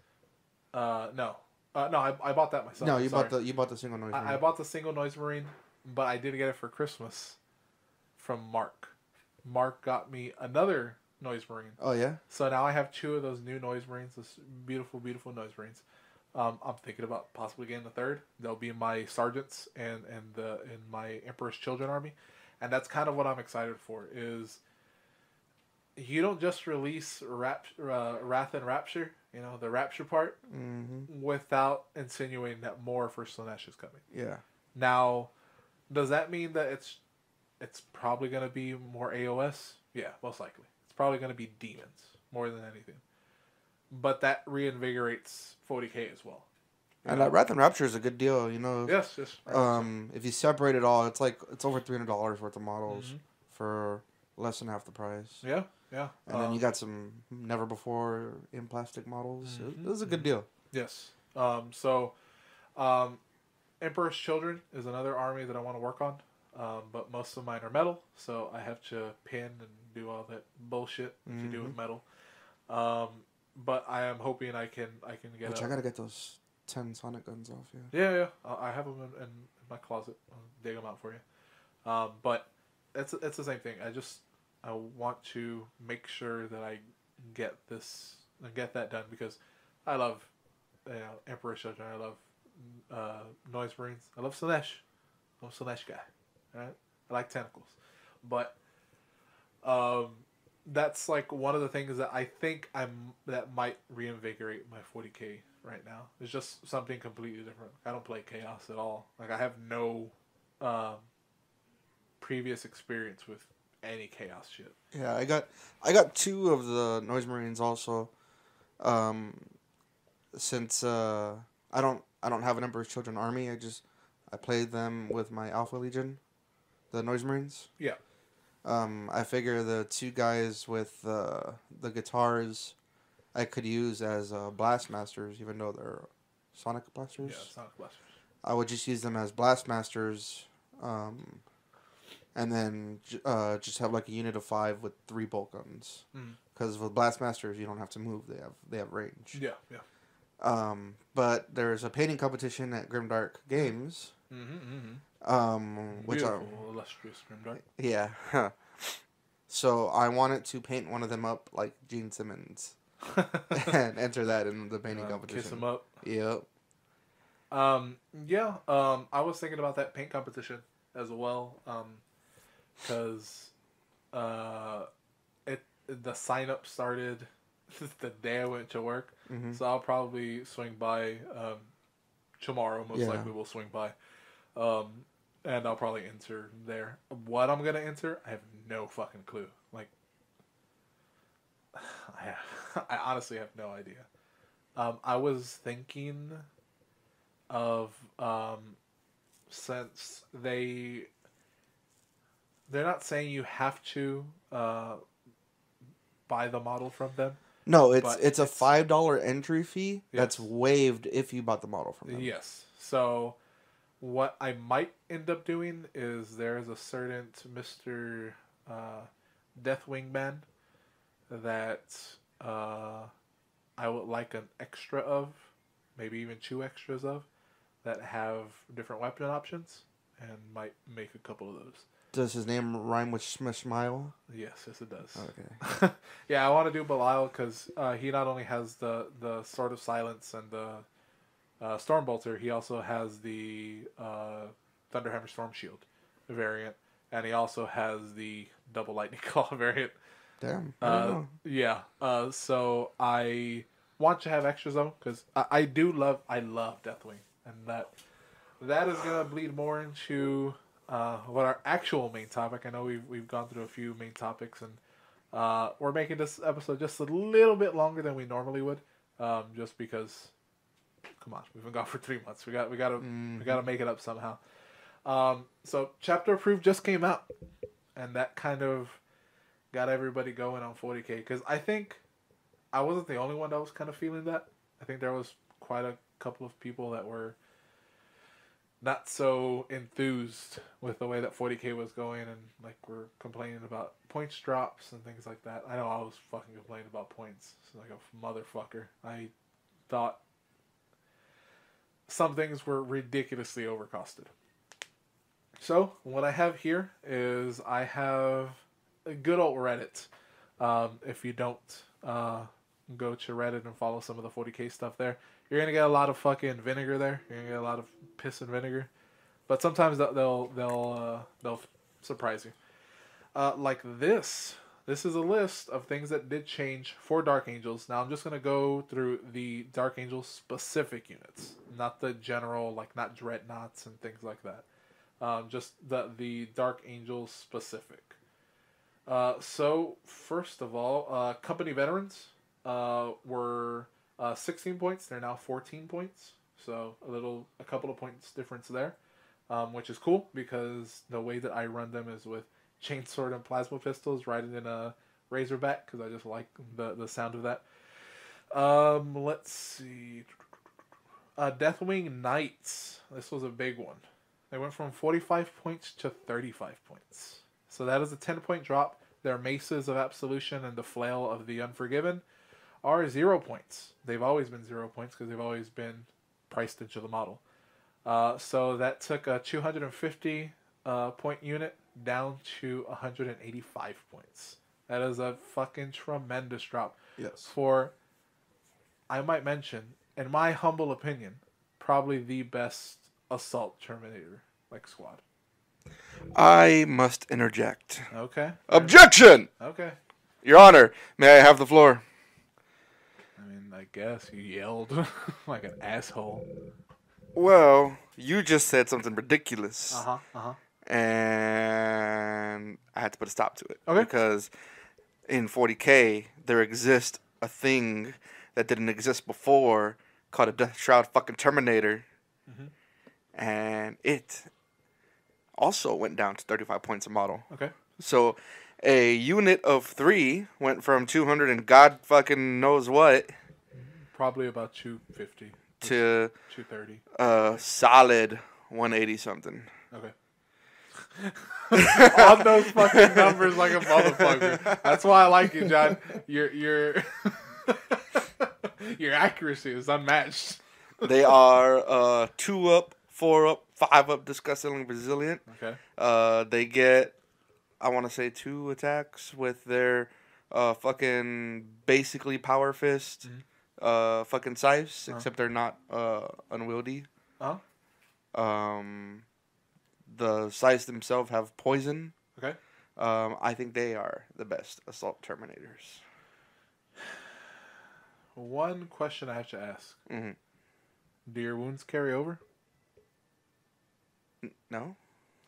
No, I bought that myself. No, you bought the single Noise Marine. I bought the single Noise Marine, but I did get it for Christmas from Mark. Mark got me another Noise Marine. Oh yeah. So now I have 2 of those new Noise Marines. Those beautiful, beautiful Noise Marines. I'm thinking about possibly getting the 3rd. They'll be my sergeants and in my Emperor's Children army, and that's kind of what I'm excited for. Is you don't just release Wrath and Rapture, the Rapture part, without insinuating that more for Slaanesh is coming. Yeah. Now, does that mean that it's probably going to be more AOS? Yeah, most likely. It's probably going to be demons more than anything. but that reinvigorates 40K as well. And that Wrath and Rapture is a good deal, Yes, yes. If you separate it all, it's over $300 worth of models for less than half the price. Yeah, yeah. And then you got some never before in plastic models. It was a good deal. Yes. Emperor's Children is another army that I want to work on. But most of mine are metal, so I have to pin and do all that bullshit that you do with metal. But I am hoping I can get. Which I gotta get those 10 Sonic guns off. Yeah. Yeah. I have them in my closet. I'll dig them out for you. But it's the same thing. I want to make sure that I get that done because I love Emperor's Children. I love Noise Marines. I love Slanesh. I'm a Slanesh guy. Right? I like tentacles, but that's like one of the things that I think that might reinvigorate my 40K right now. It's just something completely different. I don't play Chaos at all. Like I have no previous experience with any Chaos shit. Yeah, I got 2 of the Noise Marines also. Since I don't have an Emperor's Children army, I played them with my Alpha Legion. The Noise Marines? Yeah. I figure the 2 guys with the guitars I could use as Blast Masters, even though they're Sonic Blasters. Yeah, Sonic Blasters. I would just use them as Blast Masters, and then just have like a unit of 5 with 3 bolt guns. Because with Blast Masters, you don't have to move; they have range. Yeah. But there's a painting competition at Grimdark Games. Which Beautiful, illustrious Grimdark. Yeah. So I wanted to paint one of them up like Gene Simmons and enter that in the painting competition. Kiss him up. Yep. Yeah. I was thinking about that paint competition as well. Because the sign up started the day I went to work, so I'll probably swing by tomorrow. Most likely, we'll swing by. And I'll probably enter there. What I'm gonna enter, I have no fucking clue. Like, I honestly have no idea. I was thinking of since they're not saying you have to buy the model from them. No, it's a $5 entry fee that's waived if you bought the model from them. Yes. So what I might end up doing is there's a certain Mr. Deathwing man that I would like an extra of, maybe even 2 extras of, that have different weapon options, and might make a couple of those. Does his name rhyme with Smile? Yes, it does. Okay. Yeah, I want to do Belial because he not only has the Sword of Silence and the Stormbolter, he also has the Thunderhammer Storm Shield variant, and he also has the Double Lightning Claw variant. Damn. Yeah. So I want to have extras though, because I love Deathwing, and that is gonna bleed more into what our actual main topic. I know we've gone through a few main topics, and we're making this episode just a little bit longer than we normally would, just because. Come on, we've been gone for 3 months. We gotta make it up somehow. So Chapter Approved just came out, and that kind of got everybody going on 40K, because I think I wasn't the only one that was kind of feeling that. I think there was quite a couple of people that were not so enthused with the way that 40K was going, and like were complaining about points drops and things like that. I know I was fucking complaining about points like a motherfucker. I thought some things were ridiculously overcosted. So what I have here is I have a good old Reddit. If you don't go to Reddit and follow some of the 40K stuff there, you're gonna get a lot of fucking vinegar there. You're gonna get a lot of piss and vinegar, but sometimes they'll surprise you. Like this. This is a list of things that did change for Dark Angels. Now I'm just gonna go through the Dark Angels specific units, not the general, like not Dreadnoughts and things like that. Just the Dark Angels specific. So first of all, company veterans. were 16 points. They're now 14 points. So a couple of points difference there, which is cool because the way that I run them is with chainsword and plasma pistols, riding in a Razorback because I just like the sound of that. Let's see. Deathwing Knights. This was a big one. They went from 45 points to 35 points. So that is a 10-point drop. Their Maces of Absolution and the Flail of the Unforgiven are 0 points. They've always been 0 points because they've always been priced into the model. So that took a 250 point unit down to 185 points. That is a fucking tremendous drop. Yes. For, I might mention, in my humble opinion, probably the best Assault Terminator squad. I must interject. Okay. Objection! Okay. Your Honor, may I have the floor? I mean, I guess you yelled like an asshole. Well, you just said something ridiculous. Uh-huh. And I had to put a stop to it. Okay. Because in 40K, there exists a thing that didn't exist before called a Death Shroud fucking Terminator. Mm-hmm. And it also went down to 35 points a model. Okay. So a unit of 3 went from 200 and God fucking knows what Probably about 250 to 230. a solid 180 something. Okay. On those fucking numbers like a motherfucker. That's why I like you, John. Your your accuracy is unmatched. They are 2 up, 4 up, 5 up, disgustingly resilient. Okay. They get, I want to say, 2 attacks with their fucking basically power fist, fucking scythes, except they're not unwieldy. The scythes themselves have poison. Okay. I think they are the best assault terminators. One question I have to ask. Mm-hmm. Do your wounds carry over? No?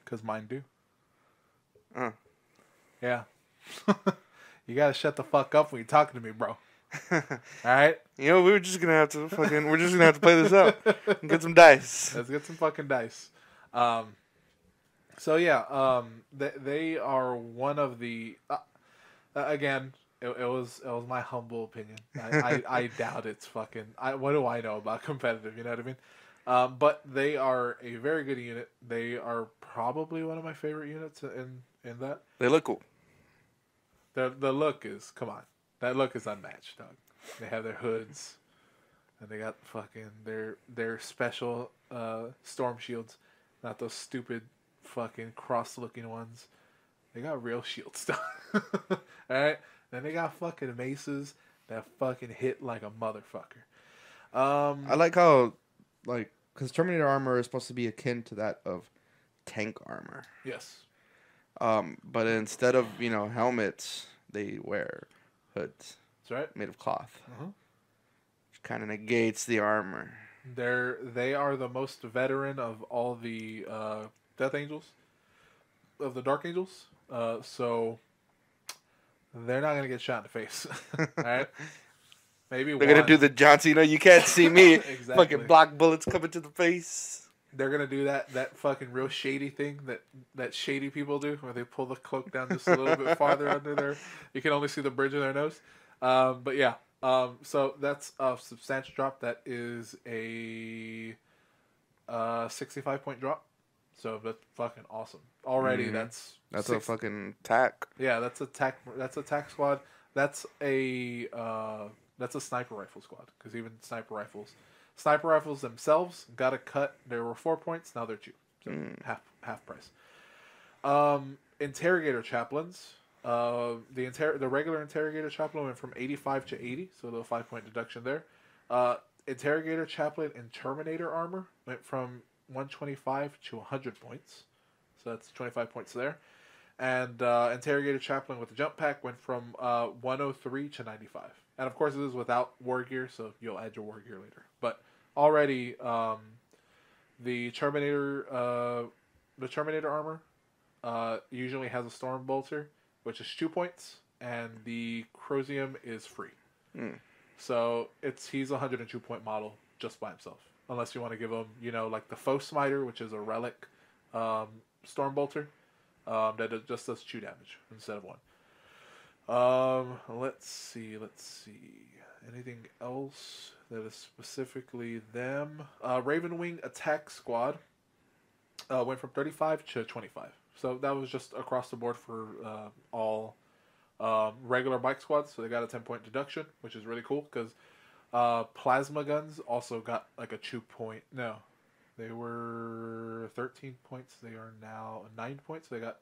Because mine do. Uh. Yeah. You gotta shut the fuck up when you're talking to me, bro. Alright? You know, we're just gonna have to play this out and get some dice. Let's get some fucking dice. So yeah, they are one of the again, it was my humble opinion. I doubt it's fucking what do I know about competitive, you know what I mean? But they are a very good unit. They are probably one of my favorite units in that. They look cool. The look is, come on. That look is unmatched, dog. They have their hoods, and they got fucking their special storm shields, not those stupid fucking cross-looking ones. They got real shields, dog. All right, then they got fucking maces that fucking hit like a motherfucker. I like how, because Terminator armor is supposed to be akin to that of tank armor. Yes. But instead of helmets, they wear hoods. That's right. Made of cloth. Uh-huh. Which kind of negates the armor. They are the most veteran of all the Death Angels, of the Dark Angels. So they're not gonna get shot in the face. All right. Maybe they're gonna do the John Cena. You can't see me. Exactly. Fucking block bullets coming to the face. They're gonna do that fucking real shady thing that shady people do, where they pull the cloak down just a little bit farther under their. You can only see the bridge of their nose. But yeah. So that's a substantial drop. That is a 65-point drop. So that's fucking awesome. Already, that's a fucking tack. Yeah, that's a tack. That's a tack squad. That's a sniper rifle squad, because even sniper rifles themselves got a cut. There were 4 points. Now they're 2. So half price. Interrogator chaplains. The regular interrogator chaplain went from 85 to 80, so a little 5-point deduction there. Interrogator chaplain in Terminator armor went from 125 to 100 points, so that's 25 points there. And interrogator chaplain with the jump pack went from 103 to 95. And of course, this is without war gear, so you'll add your war gear later. But already, the Terminator armor usually has a storm bolter, which is 2 points, and the Crosium is free. So he's a 102 point model just by himself. Unless you want to give him, like the Foe Smiter, which is a relic Stormbolter that just does 2 damage instead of 1. Let's see. Anything else that is specifically them? Ravenwing attack squad went from 35 to 25. So that was just across the board for all regular bike squads. So they got a 10-point deduction, which is really cool because plasma guns also got like a 2-point. No, they were 13 points. They are now 9 points. They got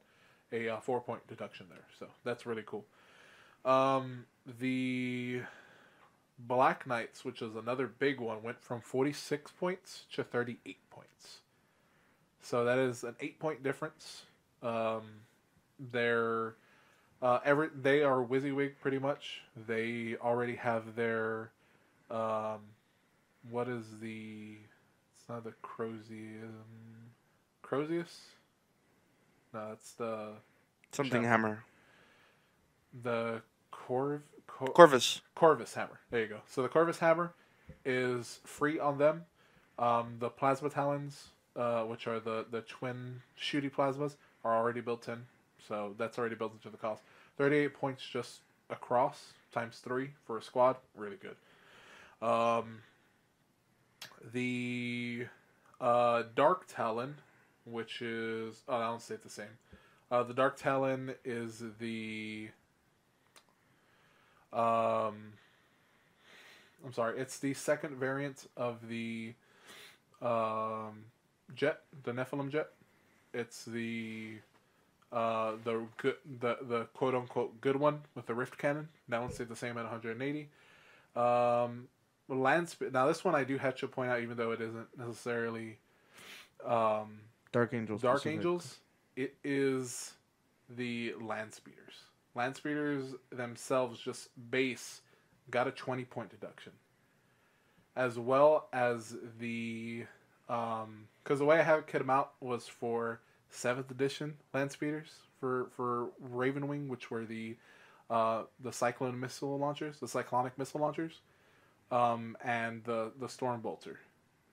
a 4-point deduction there. So that's really cool. The Black Knights, which is another big one, went from 46 points to 38 points. So that is an 8-point difference. They are WYSIWYG pretty much. They already have their what is the? It's not the Crozius. No, it's the something hammer. The Corvus hammer. There you go. So the Corvus hammer is free on them. The plasma talons, which are the twin shooty plasmas, are already built in. So that's already built into the cost. 38 points just across times 3 for a squad. Really good. The Dark Talon, which is I don't say it the same. The Dark Talon is the I'm sorry, it's the second variant of the jet, the Nephilim jet. It's the quote unquote good one with the rift cannon. That one stayed the same at 180. Now this one I do have to point out, even though it isn't necessarily Dark Angels. Dark Angels. It is the Land Speeders. Land Speeders themselves, just base, got a 20-point deduction. As well as the because the way I have kit them out was for 7th edition Land Speeders for Ravenwing, which were the cyclonic missile launchers, and the Stormbolter,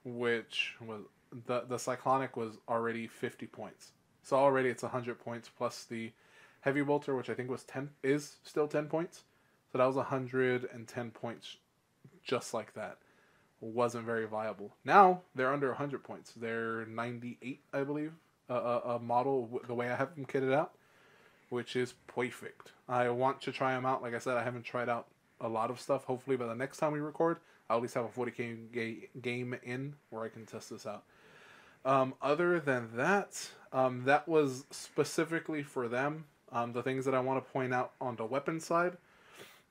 which was the cyclonic was already 50 points. So already it's 100 points plus the heavy bolter, which I think is still 10 points. So that was 110 points, just like that. Wasn't very viable. Now they're under 100 points. They're 98, I believe, a model the way I have them kitted out, which is perfect. I want to try them out. Like I said, I haven't tried out a lot of stuff. Hopefully by the next time we record, I'll at least have a 40k game in where I can test this out. Other than that, that was specifically for them. The things that I want to point out on the weapon side,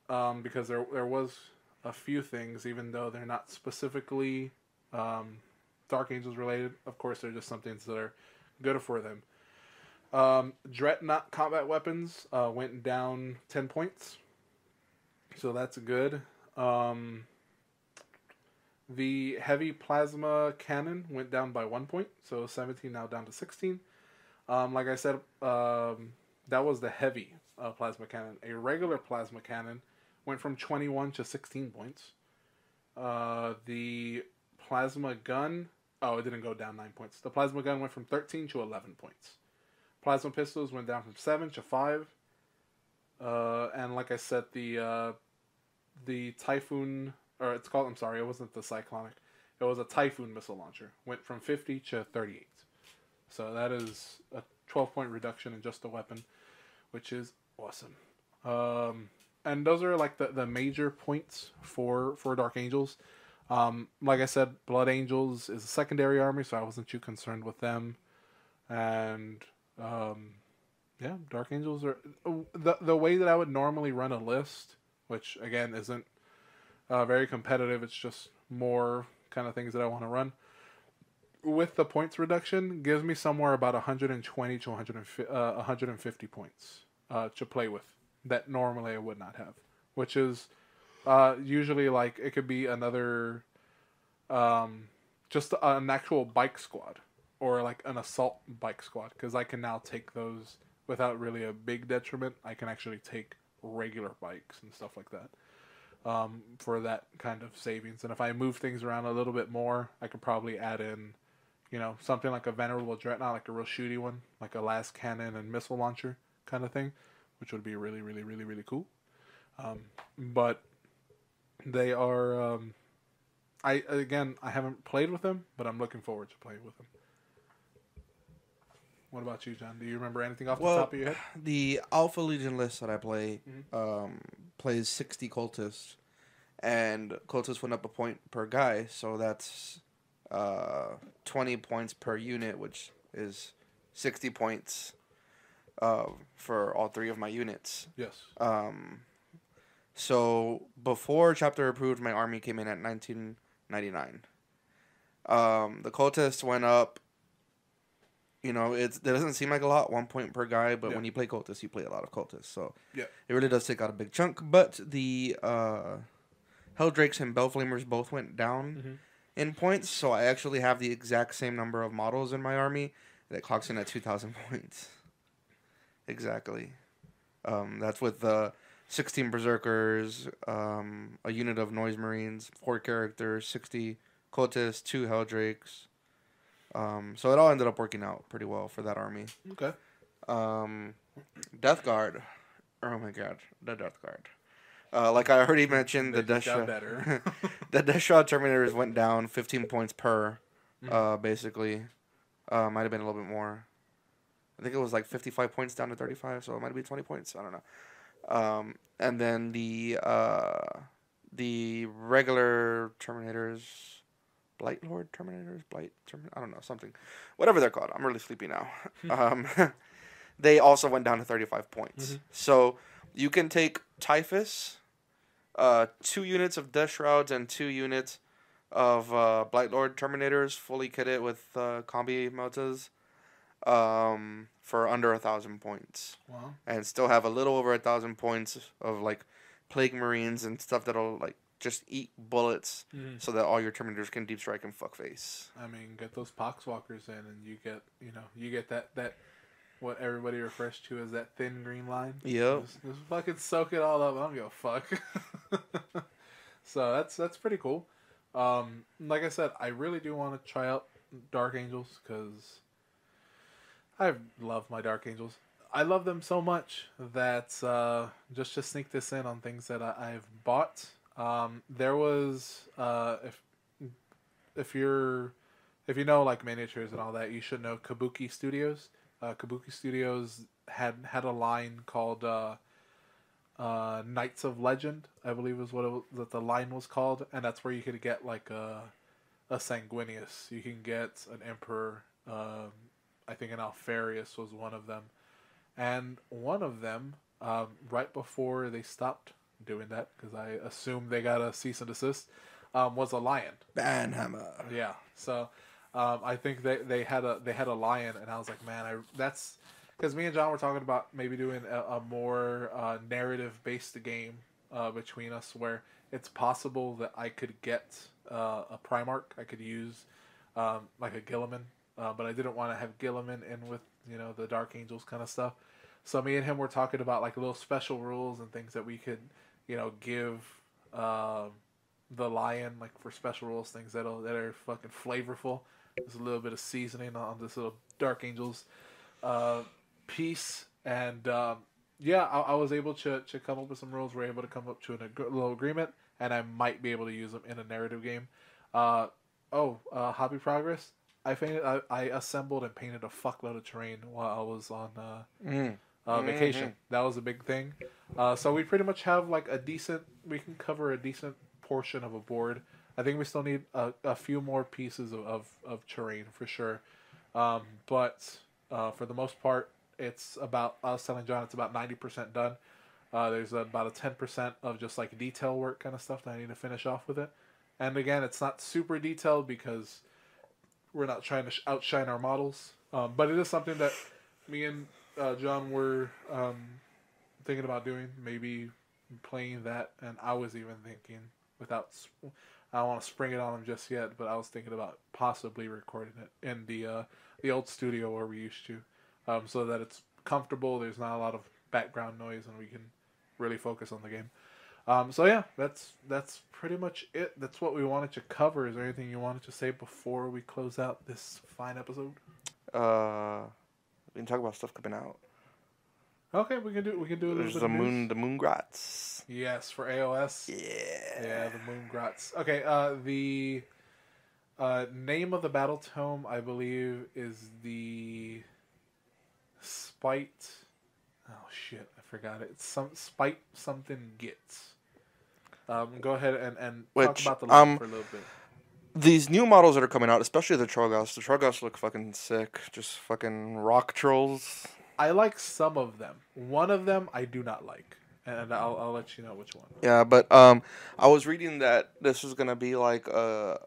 because there was a few things, even though they're not specifically Dark Angels related. Of course, they're just some things that are good for them. Dreadnought combat weapons went down 10 points, so that's good. The heavy plasma cannon went down by 1 point, so 17 now down to 16. Like I said, that was the heavy plasma cannon. A regular plasma cannon went from 21 to 16 points. The plasma gun, it didn't go down 9 points. The plasma gun went from 13 to 11 points. Plasma pistols went down from 7 to 5. And like I said, the Typhoon, or it's called, I'm sorry, it wasn't the Cyclonic. It was a Typhoon missile launcher. Went from 50 to 38. So that is a 12-point reduction in just the weapon, which is awesome. And those are like the major points for Dark Angels. Like I said, Blood Angels is a secondary army, so I wasn't too concerned with them. And yeah, Dark Angels are the way that I would normally run a list, which again isn't very competitive. It's just more kind of things that I want to run. With the points reduction, gives me somewhere about 120 to 150 points to play with that normally I would not have, which is usually like it could be another just an actual bike squad or like an assault bike squad, because I can now take those without really a big detriment. I can actually take regular bikes and stuff like that. for that kind of savings. And if I move things around a little bit more, I could probably add in, something like a venerable dreadnought, like a real shooty one, like a last cannon and missile launcher kind of thing, which would be really, really, really, really cool. But they are. I haven't played with them, but I'm looking forward to playing with them. What about you, John? Do you remember anything off the top of your head? The Alpha Legion list that I play plays 60 cultists, and cultists went up a point per guy, so that's 20 points per unit, which is 60 points for all three of my units. Yes. So before chapter approved, my army came in at 1999. The cultists went up. It doesn't seem like a lot, 1 point per guy, but when you play cultists, you play a lot of cultists. So it really does take out a big chunk. But the Helldrakes and Bellflamers both went down in points, so I actually have the exact same number of models in my army that clocks in at 2,000 points. Exactly. That's with 16 Berserkers, a unit of Noise Marines, 4 characters, 60 cultists, 2 Helldrakes. So it all ended up working out pretty well for that army. Okay. Death Guard. Oh my god, the Death Guard. Like I already mentioned, the Death Shroud. The Death Shroud Terminators went down 15 points per, basically. Might have been a little bit more. I think it was like 55 points down to 35, so it might be 20 points. I don't know. And then the regular Terminators, Blight Lord Terminators, I don't know, something. Whatever they're called. I'm really sleepy now. They also went down to 35 points. So you can take Typhus, 2 units of Death Shrouds and 2 units of Blight Lord Terminators, fully kitted with combi meltas, for under 1,000 points. Wow. And still have a little over 1,000 points of like Plague Marines and stuff that'll like just eat bullets so that all your Terminators can deep strike and fuckface. I mean, get those Poxwalkers in, and you get that what everybody refers to as that thin green line. Yep. Just fucking soak it all up. I don't give a fuck. So that's pretty cool. Like I said, I really do want to try out Dark Angels because I love my Dark Angels. I love them so much that just to sneak this in on things that I've bought. There was if you know like miniatures and all that, you should know Kabuki Studios. Kabuki Studios had a line called Knights of Legend, I believe is what the line was called, and that's where you could get like a Sanguinius. You can get an Emperor. I think an Alfarius was one of them, and one of them right before they stopped doing that, because I assume they got a cease and desist, was a lion. Banhammer. Yeah. So I think they had a lion, and I was like, man, that's because me and John were talking about maybe doing a more narrative based game between us, where it's possible that I could get a Primarch. I could use like a Gilliman, but I didn't want to have Gilliman in with the Dark Angels kind of stuff. So me and him were talking about like little special rules and things that we could give the lion, like for special rules, things that are fucking flavorful. There's a little bit of seasoning on this little Dark Angels piece, and I was able to come up with some rules. We're able to come up to a little agreement, and I might be able to use them in a narrative game. Hobby progress. I assembled and painted a fuckload of terrain while I was on vacation. That was a big thing. So we pretty much have like we can cover a decent portion of a board. I think we still need a few more pieces of terrain for sure. But for the most part, it's about, I was telling John, it's about 90% done. There's about a 10% of just like detail work kind of stuff that I need to finish off with it. And again, it's not super detailed because we're not trying to outshine our models. But it is something that me and John were thinking about doing, maybe playing that. And I was even thinking, I don't want to spring it on him just yet, but I was thinking about possibly recording it in the old studio where we used to, so that it's comfortable. There's not a lot of background noise, and we can really focus on the game. So yeah, that's pretty much it. That's what we wanted to cover. Is there anything you wanted to say before we close out this fine episode? Uh, we can talk about stuff coming out. Okay, we can do a little There's bit of news. the Moongrats. Yes, for AOS. Yeah. Yeah, the Moongrats. Okay, the name of the battle tome, I believe, is the Spite. Oh shit, I forgot it. It's some Spite something gets. Go ahead and talk Which about the look for a little bit. these new models that are coming out, especially the Troggos. The Troggos look fucking sick. Just fucking rock trolls. I like some of them. One of them I do not like, and I'll let you know which one. Yeah, but I was reading that this was gonna be like I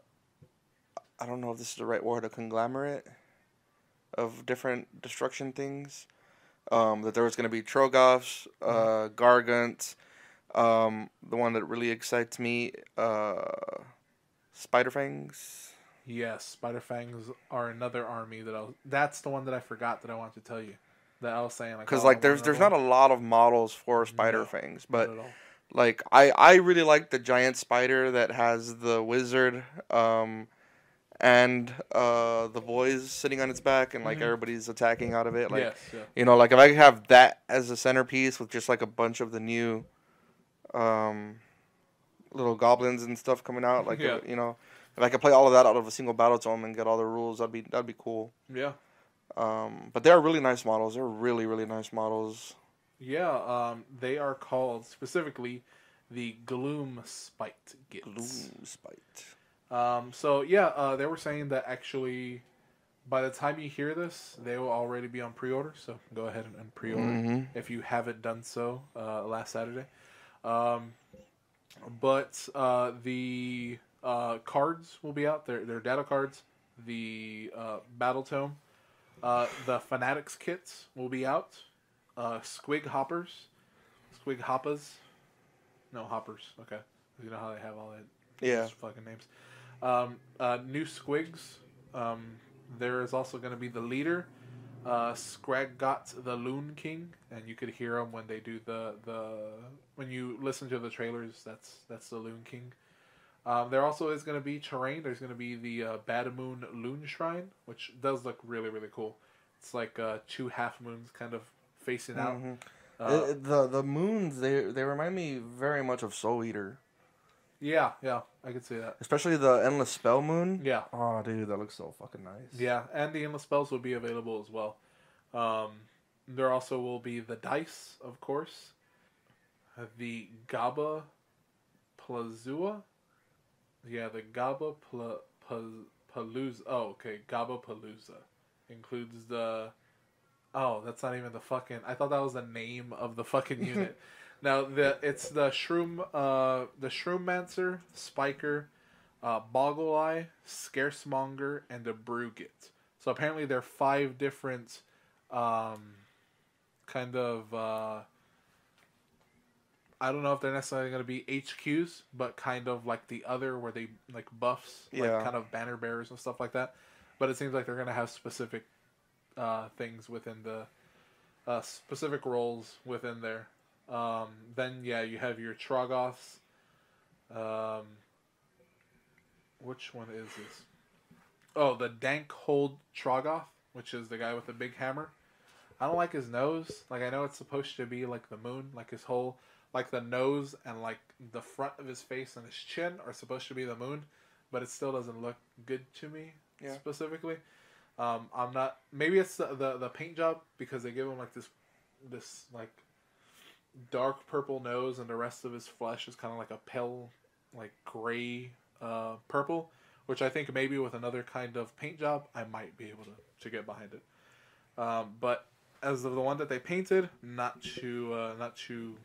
don't know if this is the right word, a conglomerate of different destruction things. That there was gonna be Trogoths, Gargants, the one that really excites me, Spiderfangs. Yes, Spiderfangs are another army that's the one that I forgot that I wanted to tell you. That I was saying like. Because Oh, I like want there's another not a lot of models for one. Spiderfangs, No, but not at all. like I really like the giant spider that has the wizard and the boys sitting on its back and like Mhm. everybody's attacking out of it. Like Yes, yeah. you know, like if I could have that as a centerpiece with just like a bunch of the new um little goblins and stuff coming out, like Yeah. you know, if I could play all of that out of a single battle tome and get all the rules, that'd be cool. Yeah. But they're really nice models. They're really really nice models. Yeah, they are called specifically the Gloom Spite Gits. Gloom Spite. So yeah, they were saying that actually by the time you hear this, they will already be on pre-order. So go ahead and pre-order Mm-hmm. if you haven't done so last Saturday. Um, but the cards will be out. Their data cards, the battle tome, the Fanatics kits will be out. Squig hoppers, Squig hoppas, no hoppers. Okay, you know how they have all that. Yeah. Those fucking names. New squigs. There is also going to be the leader, Scraggot the Loon King, and you could hear him when they do the when you listen to the trailers. That's the Loon King. There also is going to be terrain. There's going to be the Badamoon Loon Shrine, which does look really really cool. It's like two half moons kind of facing out. Mm-hmm. Uh, The moons they remind me very much of Soul Eater, yeah, I could see that. especially the Endless Spell Moon. Yeah, Oh, dude, that looks so fucking nice. yeah, and the endless spells will be available as well. There also will be the dice, of course. The Gaba Plazua. Yeah, the Palooza. Oh, okay, Gaba Palooza includes the. Oh, that's not even the fucking. I thought that was the name of the fucking unit. Now it's the Shroommancer, Spiker, Boggle Eye, Scaremonger, and a Brugit. So apparently there are 5 different, kind of. I don't know if they're necessarily going to be HQs, but kind of like the other where they like buffs, Yeah. like kind of banner bearers and stuff like that. But it seems like they're going to have specific things within the specific roles within there. Then yeah, you have your Trogoths. Which one is this? Oh, the Dankhold Trogoth, which is the guy with the big hammer. I don't like his nose. Like I know it's supposed to be like the moon, like his whole, like the nose and like the front of his face and his chin are supposed to be the moon, but it still doesn't look good to me specifically. I'm not. Maybe it's the paint job because they give him like this like dark purple nose and the rest of his flesh is kind of like a pale like gray purple, which I think maybe with another kind of paint job I might be able to get behind it. But as of the one that they painted, not too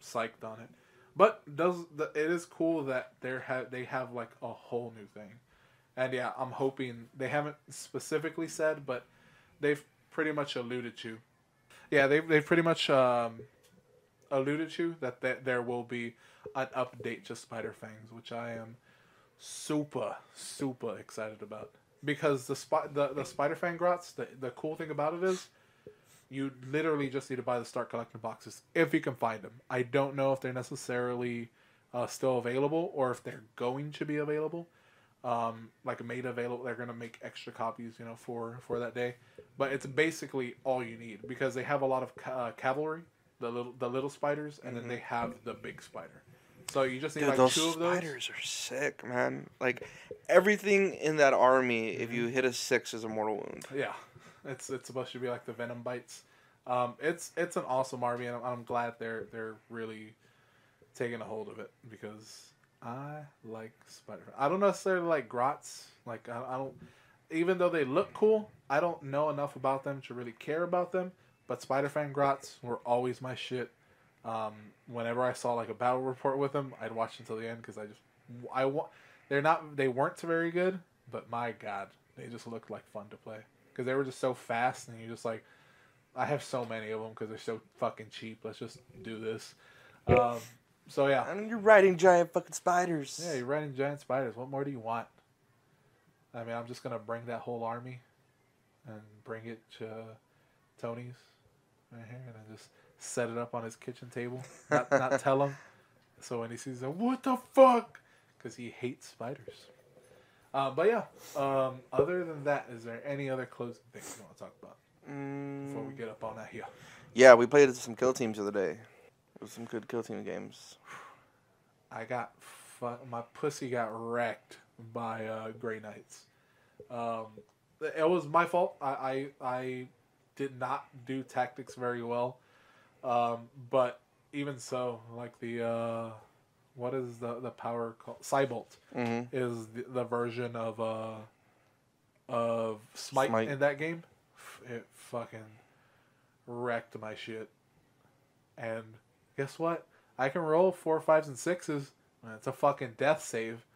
psyched on it. But it is cool that they have like a whole new thing. And yeah, I'm hoping they haven't specifically said, but they've pretty much alluded to. Yeah, they've pretty much alluded to that there will be an update to Spider Fangs, which I am super excited about because the Spider Fang Grots. The cool thing about it is You literally just need to buy the start collecting boxes if you can find them. I don't know if they're necessarily still available or if they're going to be available. Like made available, they're gonna make extra copies, for that day. But it's basically all you need because they have a lot of cavalry, the little spiders, and then they have the big spider. So you just need like those two of those. spiders are sick, man. Like everything in that army, if you hit a 6, is a mortal wound. Yeah, it's supposed to be like the venom bites. It's an awesome army, and I'm glad they're really taking a hold of it because I like Spider-Man. I don't necessarily like Grots. Like I don't, even though they look cool, I don't know enough about them to really care about them. But Spider-Fan Grots were always my shit. Whenever I saw like a battle report with them, I'd watch until the end because they weren't very good, but my god, they just looked like fun to play because they were just so fast and you just like, I have so many of them because they're so fucking cheap. Let's just do this. So yeah. And you're riding giant fucking spiders. Yeah, you're riding giant spiders. What more do you want? I mean, I'm just gonna bring that whole army and bring it to Tony's right here, and then just set it up on his kitchen table. Not tell him. So when he sees it, what the fuck? Because he hates spiders. But yeah. Other than that, is there any other closing things you want to talk about before we get up on that here? Yeah, we played some kill teams the other day. It was some good kill team games. I got my pussy got wrecked by Grey Knights. It was my fault. I did not do tactics very well. But even so, like the what is the power called? Cybolt is the version of Smite in that game. It fucking wrecked my shit. And guess what? I can roll 4, 5s, and 6s. And it's a fucking death save.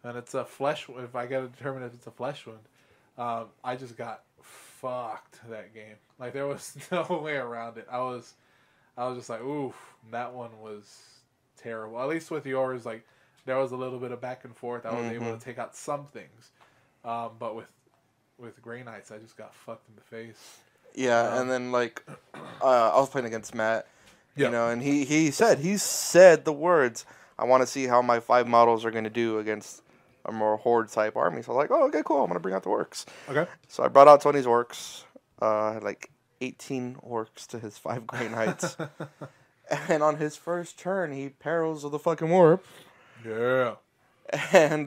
And it's a flesh. If I gotta determine if it's a flesh wound, I just got fucked that game. Like there was no way around it. I was just like, oof, that one was terrible. At least with yours, like there was a little bit of back and forth. I was able to take out some things, but with Grey Knights, I just got fucked in the face. Yeah, and then like I was playing against Matt, and he said the words, "I want to see how my 5 models are going to do against a more horde type army." So I was like, oh, okay, cool. I'm gonna bring out the orcs. Okay. So I brought out Tony's orcs. I had like 18 orcs to his 5 Grey Knights. And on his first turn, he Perils of the fucking Warp. Yeah. And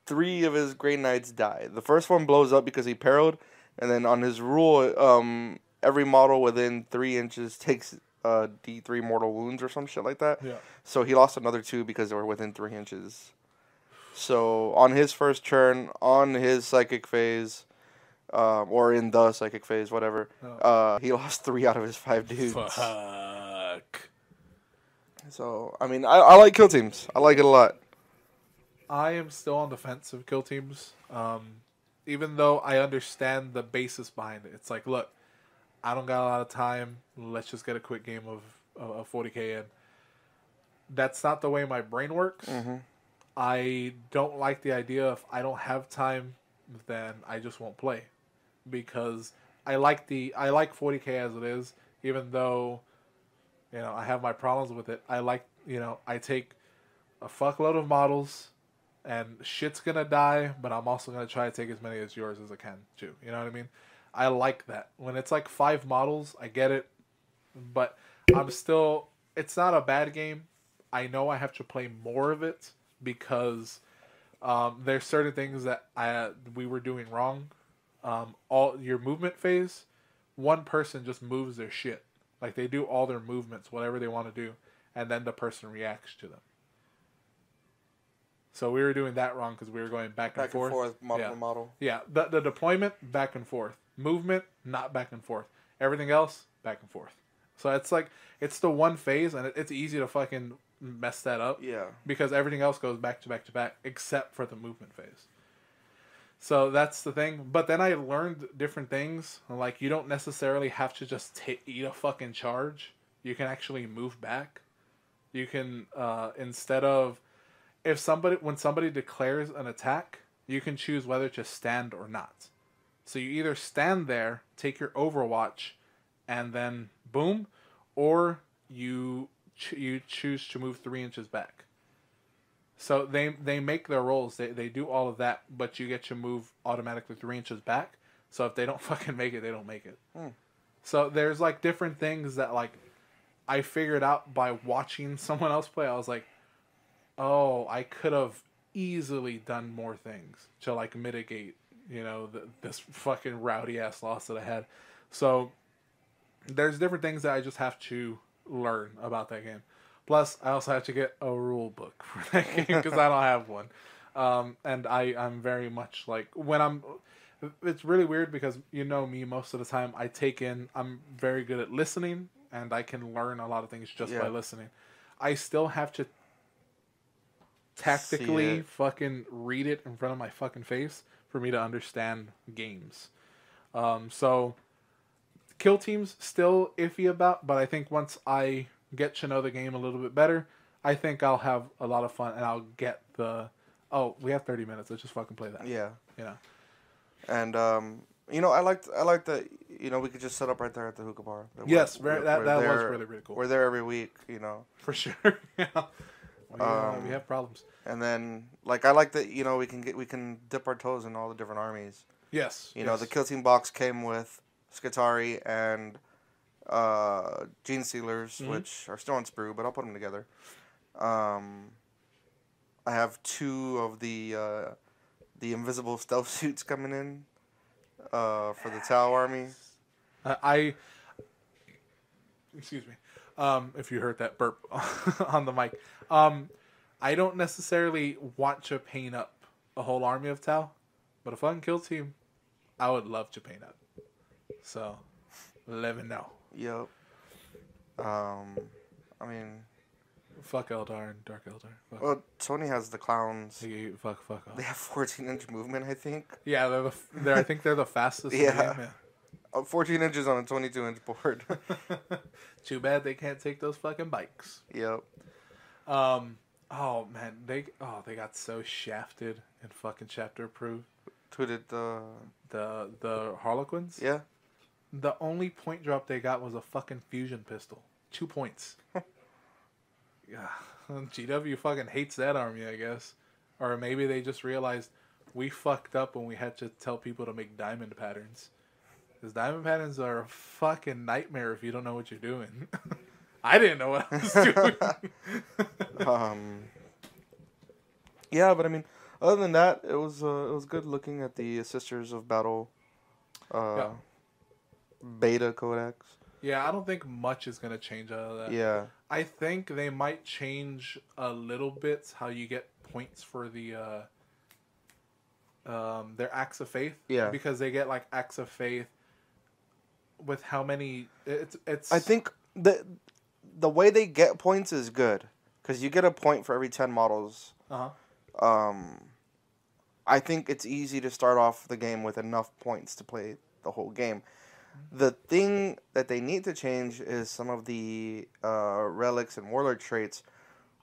3 of his Grey Knights die. The first one blows up because he Perilled. And then on his rule, every model within 3 inches takes D3 mortal wounds or some shit like that. Yeah. So he lost another 2 because they were within 3 inches. So on his first turn, on his psychic phase, or in the psychic phase, whatever, he lost 3 out of his 5 dudes. Fuck. So, I mean, I like kill teams. I like it a lot. I am still on the fence of kill teams. Even though I understand the basis behind it. It's like, look, I don't got a lot of time. Let's just get a quick game of 40k in. That's not the way my brain works. Mm-hmm. I don't like the idea if I don't have time, then I just won't play. Because I like 40k as it is, even though, I have my problems with it. I take a fuckload of models, and shit's gonna die, but I'm also gonna try to take as many as yours as I can too. You know what I mean? I like that. When it's like 5 models, I get it, but it's not a bad game. I know I have to play more of it because there's certain things that we were doing wrong. All your movement phase, one person just moves their shit. Like they do all their movements, whatever they want to do, and then the person reacts to them. So we were doing that wrong because we were going back and forth. Model to model. Yeah, the deployment, back and forth. Movement, not back and forth. Everything else, back and forth. So it's like, it's the one phase, and it's easy to fucking mess that up. Yeah. Because everything else goes back to back to back, except for the movement phase. So that's the thing. But then I learned different things. Like, you don't necessarily have to just eat a fucking charge. You can actually move back. You can, instead of... When somebody declares an attack, you can choose whether to stand or not. So you either stand there, take your Overwatch, and then boom, or you choose to move 3 inches back. So they make their rolls. They do all of that, but you get to move automatically 3 inches back. So if they don't fucking make it, they don't make it. So there's like different things that like I figured out by watching someone else play. I was like, oh, I could have easily done more things to like mitigate, this fucking rowdy ass loss that I had. So there's different things that I just have to learn about that game. Plus, I also have to get a rule book for that game because I don't have one. And I'm very much like it's really weird because you know me, most of the time I'm very good at listening and I can learn a lot of things just by listening. I still have to tactically fucking read it in front of my fucking face for me to understand games. So kill teams still iffy about, but I think once I get to know the game a little bit better, I think I'll have a lot of fun and I'll get we have 30 minutes. Let's just fucking play that. Yeah. And I like that. We could just set up right there at the hookah bar. Yes, that was really really cool. We're there every week. For sure. Yeah. We have problems. And then I like that. We can dip our toes in all the different armies. Yes. The kill team box came with Skitarii and Gene Sealers, which are still on sprue, but I'll put them together. I have 2 of the invisible stealth suits coming in for the Tau army. Excuse me, if you heard that burp on the mic. I don't necessarily want to paint up a whole army of Tau, but a fun kill team, I would love to paint up. So, let me know. Yep. I mean, fuck Eldar and Dark Eldar. Fuck. Well, Sony has the clowns. Fuck off. They have 14-inch movement, I think. Yeah, I think they're the fastest. Yeah. In the game, 14 inches on a 22-inch board. Too bad they can't take those fucking bikes. Yep. Oh man, they got so shafted in fucking chapter approved. Who did the Harlequins? Yeah. The only point drop they got was a fucking fusion pistol. 2 points. Yeah. GW fucking hates that army, I guess. Or maybe they just realized we fucked up when we had to tell people to make diamond patterns. Because diamond patterns are a fucking nightmare if you don't know what you're doing. I didn't know what I was doing. Yeah, but I mean, other than that, it was good looking at the Sisters of Battle beta codex. Yeah, I don't think much is gonna change out of that. Yeah. I think they might change a little bit how you get points for the their Acts of Faith. Yeah. Because they get like Acts of Faith with how many it's I think the way they get points is good because you get a point for every 10 models. I think it's easy to start off the game with enough points to play the whole game. The thing that they need to change is some of the relics and warlord traits,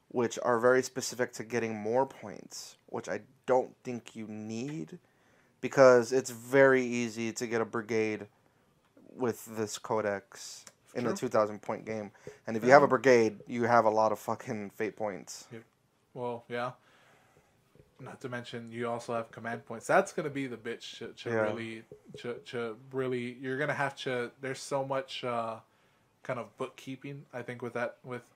which are very specific to getting more points, which I don't think you need, because it's very easy to get a brigade with this codex in a 2,000-point game. And if you have a brigade, you have a lot of fucking fate points. Yeah. Well, yeah. Not to mention, you also have command points. That's going to be the bitch to really, you're going to have to, there's so much kind of bookkeeping, I think, with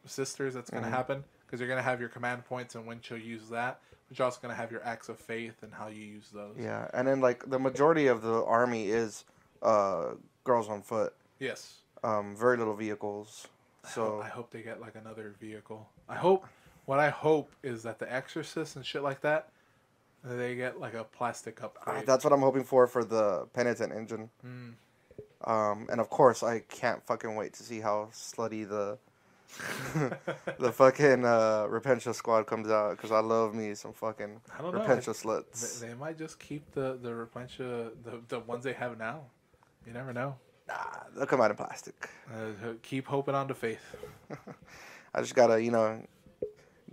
Sisters that's going to happen. Because you're going to have your command points and when you'll use that. But you're also going to have your Acts of Faith and how you use those. Yeah, and then, the majority of the army is girls on foot. Yes. Very little vehicles. So I hope they get, another vehicle. What I hope is that the Exorcist and shit like that, they get, a plastic upgrade. That's what I'm hoping for the Penitent engine. And, of course, I can't fucking wait to see how slutty the the fucking Repentia squad comes out, because I love me some fucking Repentia sluts. They might just keep the Repentia, the ones they have now. You never know. Nah, they'll come out in plastic. Keep hoping on to faith. I just gotta,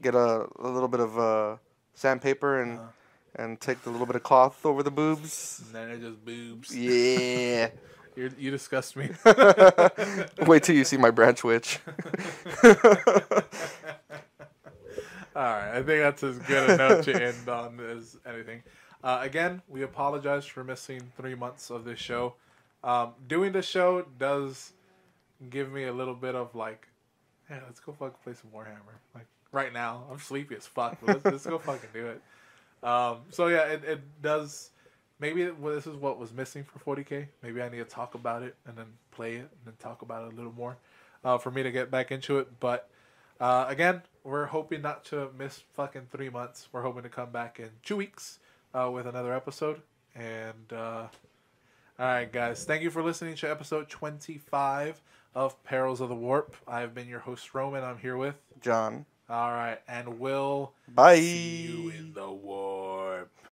get a little bit of sandpaper and take the little bit of cloth over the boobs. And then it's just boobs. Yeah. You disgust me. Wait till you see my branch witch. All right, I think that's as good a note to end on as anything. Again, we apologize for missing 3 months of this show. Doing the show does give me a little bit of like, hey, let's go fucking play some Warhammer. Like right now, I'm sleepy as fuck, but let's go fucking do it. So yeah, it does. Maybe this is what was missing for 40K. Maybe I need to talk about it and then play it and then talk about it a little more for me to get back into it. But again, we're hoping not to miss fucking 3 months. We're hoping to come back in 2 weeks with another episode. And all right, guys, thank you for listening to episode 25 of Perils of the Warp. I've been your host, Roman. I'm here with John. All right, and we'll Bye. see you in the warp.